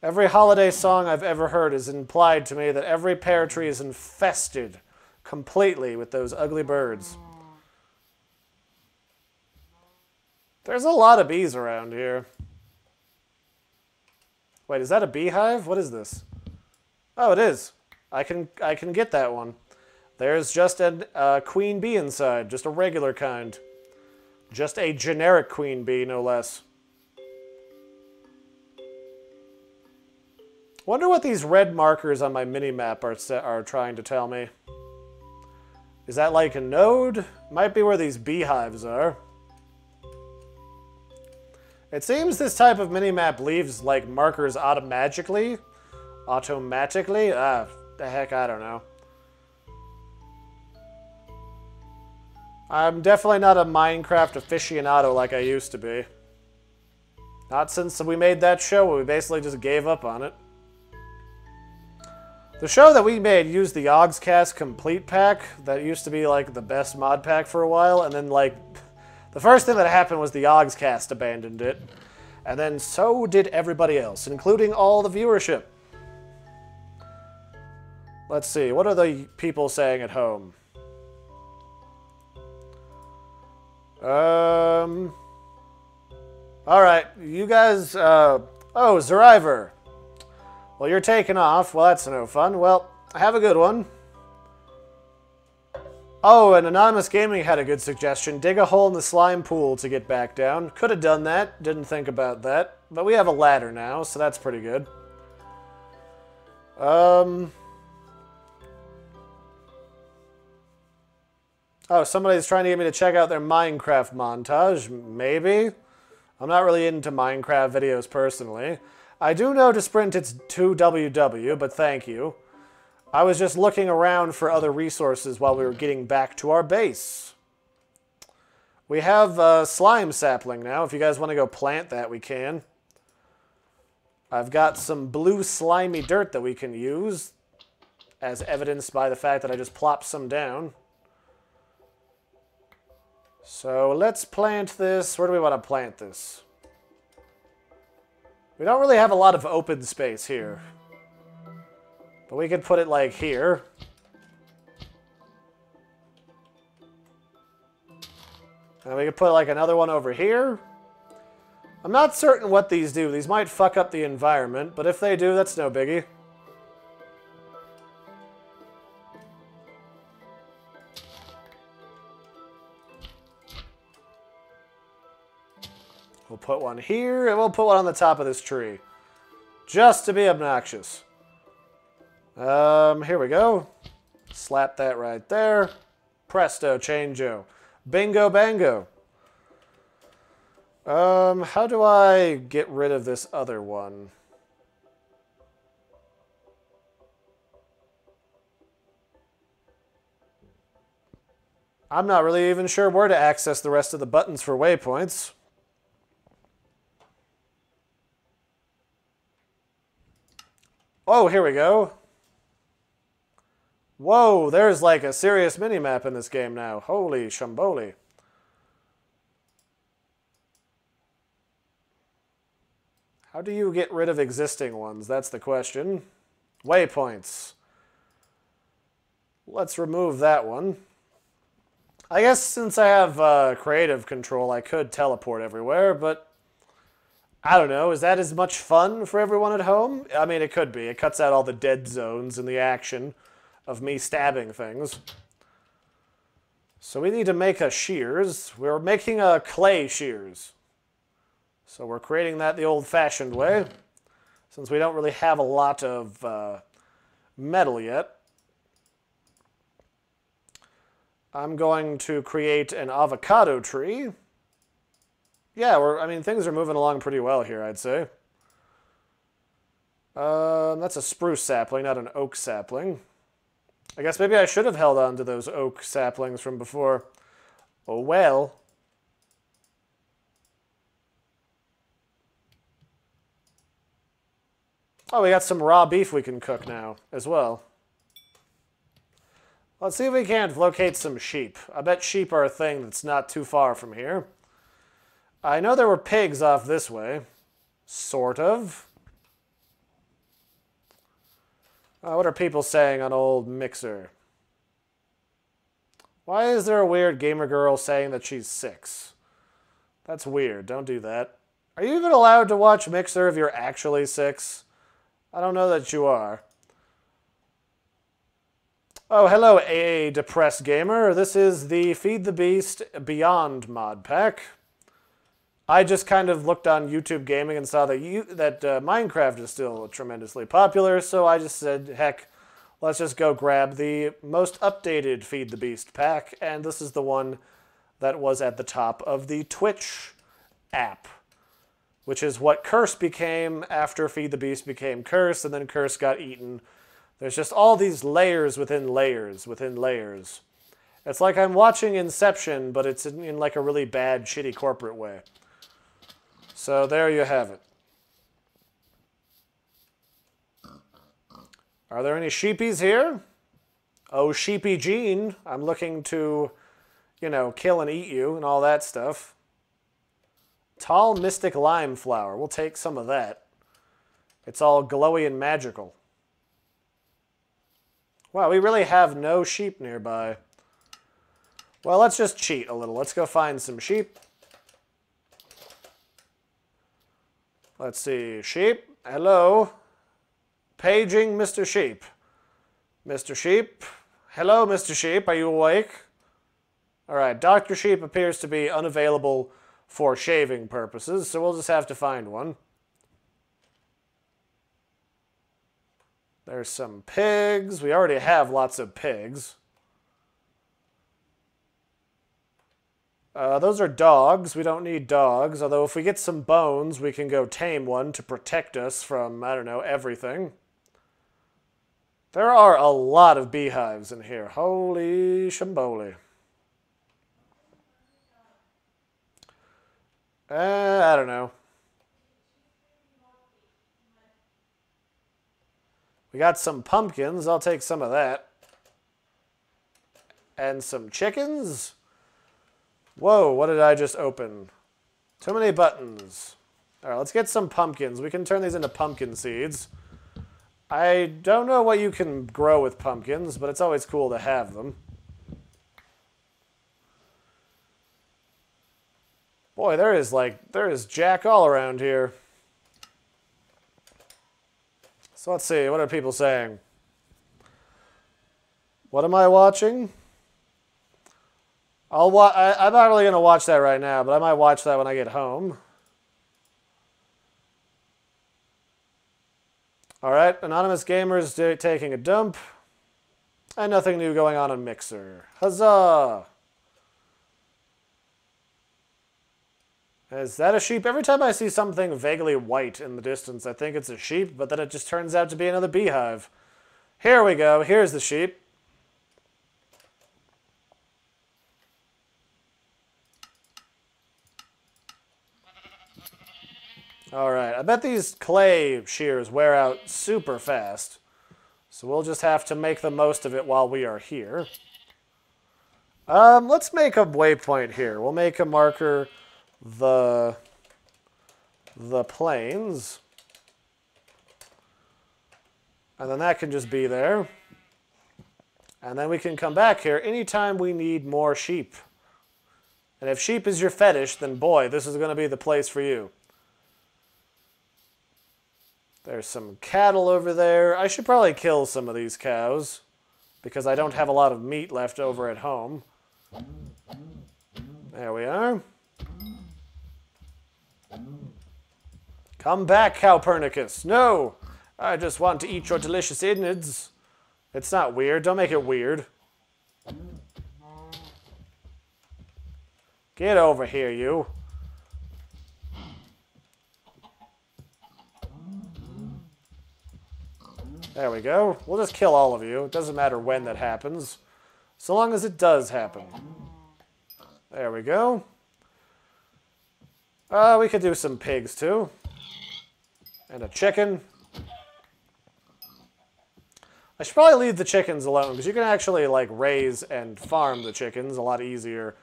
Every holiday song I've ever heard has implied to me that every pear tree is infested completely with those ugly birds. There's a lot of bees around here. Wait, is that a beehive? What is this? Oh, it is. I can get that one. There's just a queen bee inside, just a regular kind. Just a generic queen bee, no less. Wonder what these red markers on my mini-map are trying to tell me. Is that like a node? Might be where these beehives are. It seems this type of mini-map leaves like markers automatically. Ah, the heck, I don't know. I'm definitely not a Minecraft aficionado like I used to be. Not since we made that show where we basically just gave up on it. The show that we made used the Yogscast Complete Pack. That used to be like the best mod pack for a while, and then like the first thing that happened was the Yogscast abandoned it. And then so did everybody else, including all the viewership. Let's see, what are the people saying at home? Alright, you guys, oh, Zeriver. Well, you're taking off. Well, that's no fun. Well, have a good one. Oh, and Anonymous Gaming had a good suggestion. Dig a hole in the slime pool to get back down. Could have done that. Didn't think about that. But we have a ladder now, so that's pretty good. Oh, somebody's trying to get me to check out their Minecraft montage. Maybe. I'm not really into Minecraft videos personally. I do know to sprint it's 2WW, but thank you. I was just looking around for other resources while we were getting back to our base. We have a slime sapling now. If you guys want to go plant that, we can. I've got some blue slimy dirt that we can use, as evidenced by the fact that I just plopped some down. So let's plant this. Where do we want to plant this? We don't really have a lot of open space here. But we could put it like here. And we could put like another one over here. I'm not certain what these do. These might fuck up the environment, but if they do, that's no biggie. We'll put one here, and we'll put one on the top of this tree. Just to be obnoxious. Here we go. Slap that right there. Presto, changeo. Bingo, bango. How do I get rid of this other one? I'm not really even sure where to access the rest of the buttons for waypoints. Oh, here we go. Whoa, there's like a serious minimap in this game now. Holy shamboli. How do you get rid of existing ones? That's the question. Waypoints. Let's remove that one. I guess since I have creative control, I could teleport everywhere, but I don't know. Is that as much fun for everyone at home? I mean, it could be. It cuts out all the dead zones and the action of me stabbing things. So we need to make a shears. We're making a clay shears. So we're creating that the old-fashioned way, since we don't really have a lot of metal yet. I'm going to create an avocado tree. Yeah, I mean, things are moving along pretty well here, I'd say. That's a spruce sapling, not an oak sapling. I guess maybe I should have held on to those oak saplings from before. Oh well. Oh, we got some raw beef we can cook now as well. Let's see if we can't locate some sheep. I bet sheep are a thing that's not too far from here. I know there were pigs off this way. Sort of. What are people saying on old Mixer? Why is there a weird gamer girl saying that she's 6? That's weird. Don't do that. Are you even allowed to watch Mixer if you're actually 6? I don't know that you are. Oh, hello, AA Depressed Gamer. This is the Feed the Beast Beyond Mod pack. I just kind of looked on YouTube Gaming and saw that Minecraft is still tremendously popular, so I just said, heck, let's just go grab the most updated Feed the Beast pack, and this is the one that was at the top of the Twitch app, which is what Curse became after Feed the Beast became Curse, and then Curse got eaten. There's just all these layers within layers within layers. It's like I'm watching Inception, but it's in like a really bad, shitty corporate way. So there you have it. Are there any sheepies here? Oh, Sheepy Gene, I'm looking to, you know, kill and eat you and all that stuff. Tall Mystic Lime Flower. We'll take some of that. It's all glowy and magical. Wow, we really have no sheep nearby. Well, let's just cheat a little. Let's go find some sheep. Let's see. Sheep. Hello. Paging Mr. Sheep. Mr. Sheep. Hello, Mr. Sheep. Are you awake? Alright, Dr. Sheep appears to be unavailable for shaving purposes, so we'll just have to find one. There's some pigs. We already have lots of pigs. Those are dogs. We don't need dogs. Although if we get some bones, we can go tame one to protect us from, I don't know, everything. There are a lot of beehives in here. Holy shamboli. I don't know. We got some pumpkins. I'll take some of that. And some chickens. Whoa, what did I just open? Too many buttons. Alright, let's get some pumpkins. We can turn these into pumpkin seeds. I don't know what you can grow with pumpkins, but it's always cool to have them. Boy, there is jack all around here. So let's see, what are people saying? What am I watching? I'm not really going to watch that right now, but I might watch that when I get home. Alright, Anonymous Gamers taking a dump. And nothing new going on Mixer. Huzzah! Is that a sheep? Every time I see something vaguely white in the distance, I think it's a sheep, but then it just turns out to be another beehive. Here we go. Here's the sheep. Alright, I bet these clay shears wear out super fast. So we'll just have to make the most of it while we are here. Let's make a waypoint here. We'll make a marker the plains. And then that can just be there. And then we can come back here anytime we need more sheep. And if sheep is your fetish, then boy, this is going to be the place for you. There's some cattle over there. I should probably kill some of these cows because I don't have a lot of meat left over at home. There we are. Come back, Cowpernicus. No! I just want to eat your delicious innards. It's not weird. Don't make it weird. Get over here, you. There we go. We'll just kill all of you. It doesn't matter when that happens. So long as it does happen. There we go. We could do some pigs, too. And a chicken. I should probably leave the chickens alone, because you can actually, like, raise and farm the chickens a lot easier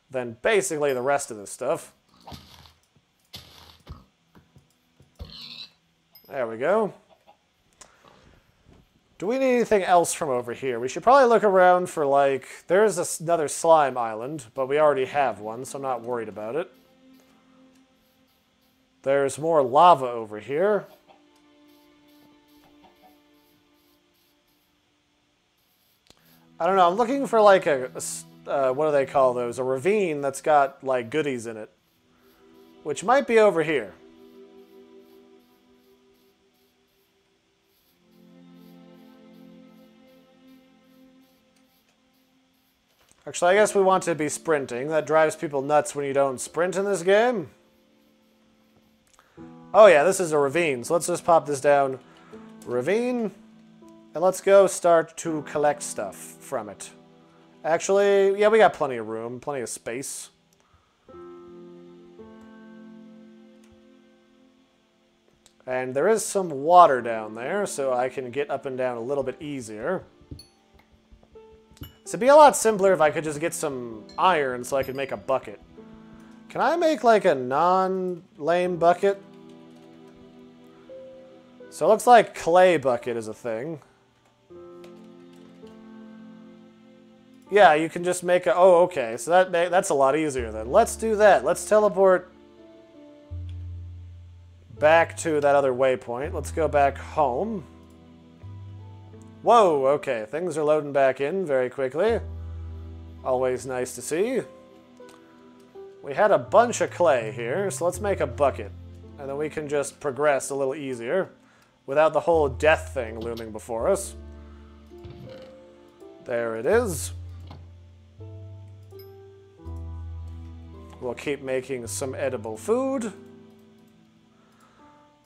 than basically the rest of this stuff. There we go. Do we need anything else from over here? We should probably look around for, like... There's another slime island, but we already have one, so I'm not worried about it. There's more lava over here. I don't know, I'm looking for, like, what do they call those? A ravine that's got, like, goodies in it. Which might be over here. Actually, I guess we want to be sprinting. That drives people nuts when you don't sprint in this game. Oh yeah, this is a ravine. So let's just pop this down. Ravine. And let's go start to collect stuff from it. Actually, yeah, we got plenty of room, plenty of space. And there is some water down there, so I can get up and down a little bit easier. So it'd be a lot simpler if I could just get some iron so I could make a bucket. Can I make like a non-lame bucket? So it looks like clay bucket is a thing. Yeah, you can just make a... Oh, okay. So that's a lot easier then. Let's do that. Let's teleport back to that other waypoint. Let's go back home. Whoa, okay. Things are loading back in very quickly. Always nice to see. We had a bunch of clay here, so let's make a bucket. And then we can just progress a little easier without the whole death thing looming before us. There it is. We'll keep making some edible food.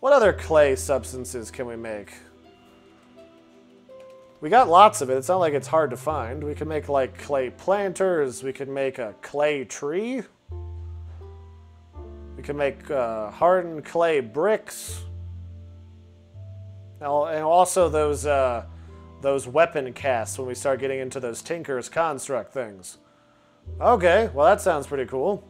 What other clay substances can we make? We got lots of it. It's not like it's hard to find. We can make like clay planters. We can make a clay tree. We can make hardened clay bricks. And also those weapon casts when we start getting into those Tinker's Construct things. Okay, well that sounds pretty cool.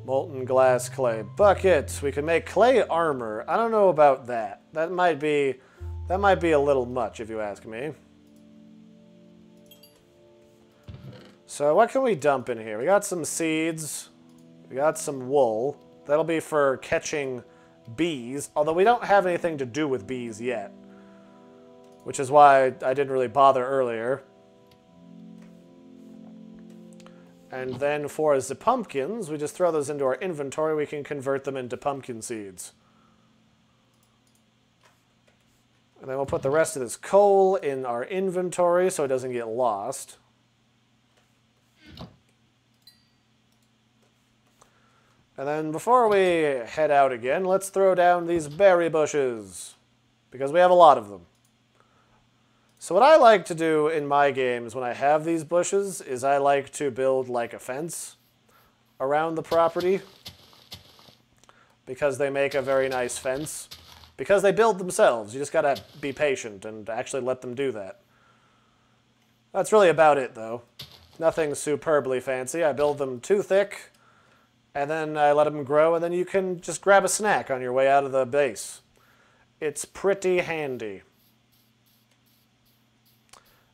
Molten glass clay buckets. We can make clay armor. I don't know about that. That might be a little much if you ask me. So what can we dump in here? We got some seeds. We got some wool. That'll be for catching bees, although we don't have anything to do with bees yet, which is why I didn't really bother earlier. And then for the pumpkins, we just throw those into our inventory. We can convert them into pumpkin seeds. And then we'll put the rest of this coal in our inventory so it doesn't get lost. And then before we head out again, let's throw down these berry bushes, because we have a lot of them. So what I like to do in my games when I have these bushes is I like to build like a fence around the property, because they make a very nice fence. because they build themselves. You just gotta be patient and actually let them do that. That's really about it, though. Nothing superbly fancy. I build them too thick, and then I let them grow, and then you can just grab a snack on your way out of the base. It's pretty handy.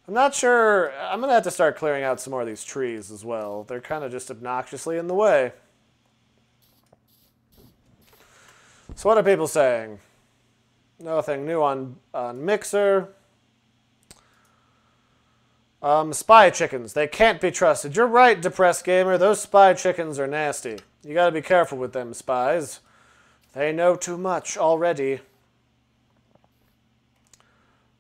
I'm not sure. I'm going to have to start clearing out some more of these trees as well. They're kind of just obnoxiously in the way. So what are people saying? Nothing new on Mixer. Spy chickens. They can't be trusted. You're right, Depressed Gamer. Those spy chickens are nasty. You got to be careful with them spies. They know too much already.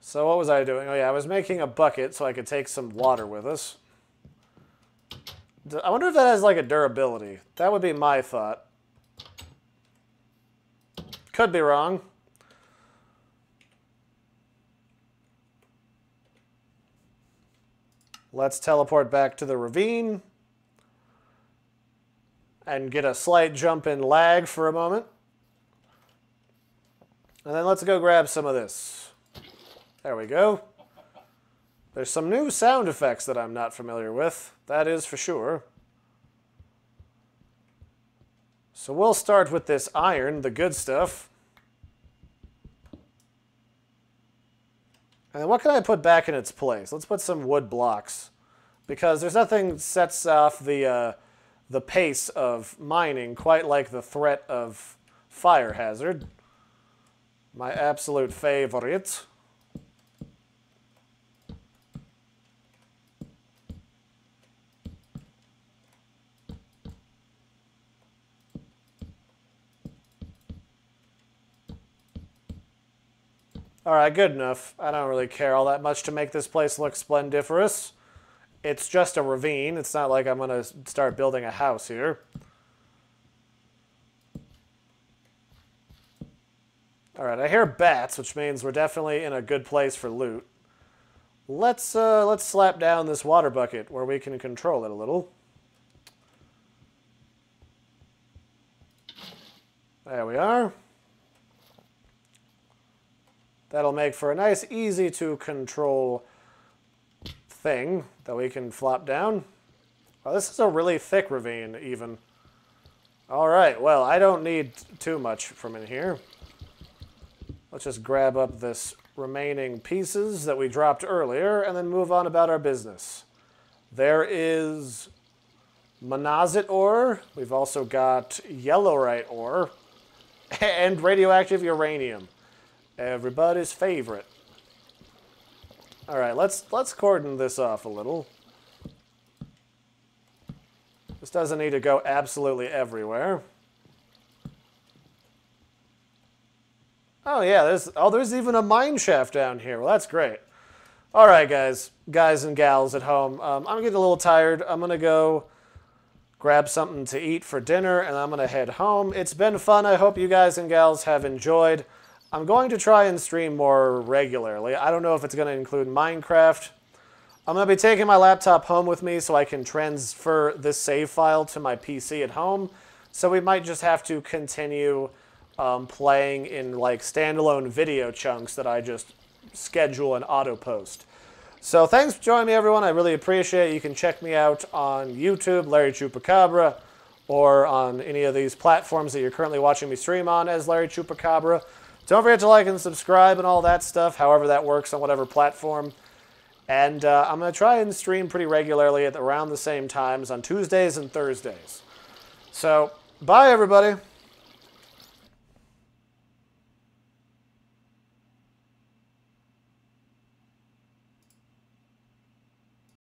So what was I doing? Oh yeah, I was making a bucket so I could take some water with us. I wonder if that has like a durability. That would be my thought. Could be wrong. Let's teleport back to the ravine and get a slight jump in lag for a moment. And then let's go grab some of this. There we go. There's some new sound effects that I'm not familiar with. That is for sure. So we'll start with this iron, the good stuff. And what can I put back in its place? Let's put some wood blocks. Because there's nothing sets off the pace of mining quite like the threat of fire hazard. My absolute favorite. Alright, good enough. I don't really care all that much to make this place look splendiferous. It's just a ravine. It's not like I'm going to start building a house here. Alright, I hear bats, which means we're definitely in a good place for loot. Let's slap down this water bucket where we can control it a little. There we are. That'll make for a nice, easy to control thing that we can flop down. Oh, this is a really thick ravine, even. Alright, well, I don't need too much from in here. Let's just grab up this remaining pieces that we dropped earlier and then move on about our business. There is monazite ore. We've also got yellowite ore and radioactive uranium. Everybody's favorite. Alright, let's cordon this off a little. This doesn't need to go absolutely everywhere. Oh yeah, there's even a mine shaft down here. Well, that's great. Alright, guys and gals at home. I'm getting a little tired. I'm going to go grab something to eat for dinner, and I'm going to head home. It's been fun. I hope you guys and gals have enjoyed. I'm going to try and stream more regularly. I don't know if it's going to include Minecraft. I'm going to be taking my laptop home with me so I can transfer this save file to my PC at home. So we might just have to continue playing in like standalone video chunks that I just schedule and auto-post. So thanks for joining me, everyone. I really appreciate it. You can check me out on YouTube, Larry Chupacabra, or on any of these platforms that you're currently watching me stream on as Larry Chupacabra. Don't forget to like and subscribe and all that stuff, however that works on whatever platform. And I'm going to try and stream pretty regularly at around the same times on Tuesdays and Thursdays. So, bye everybody.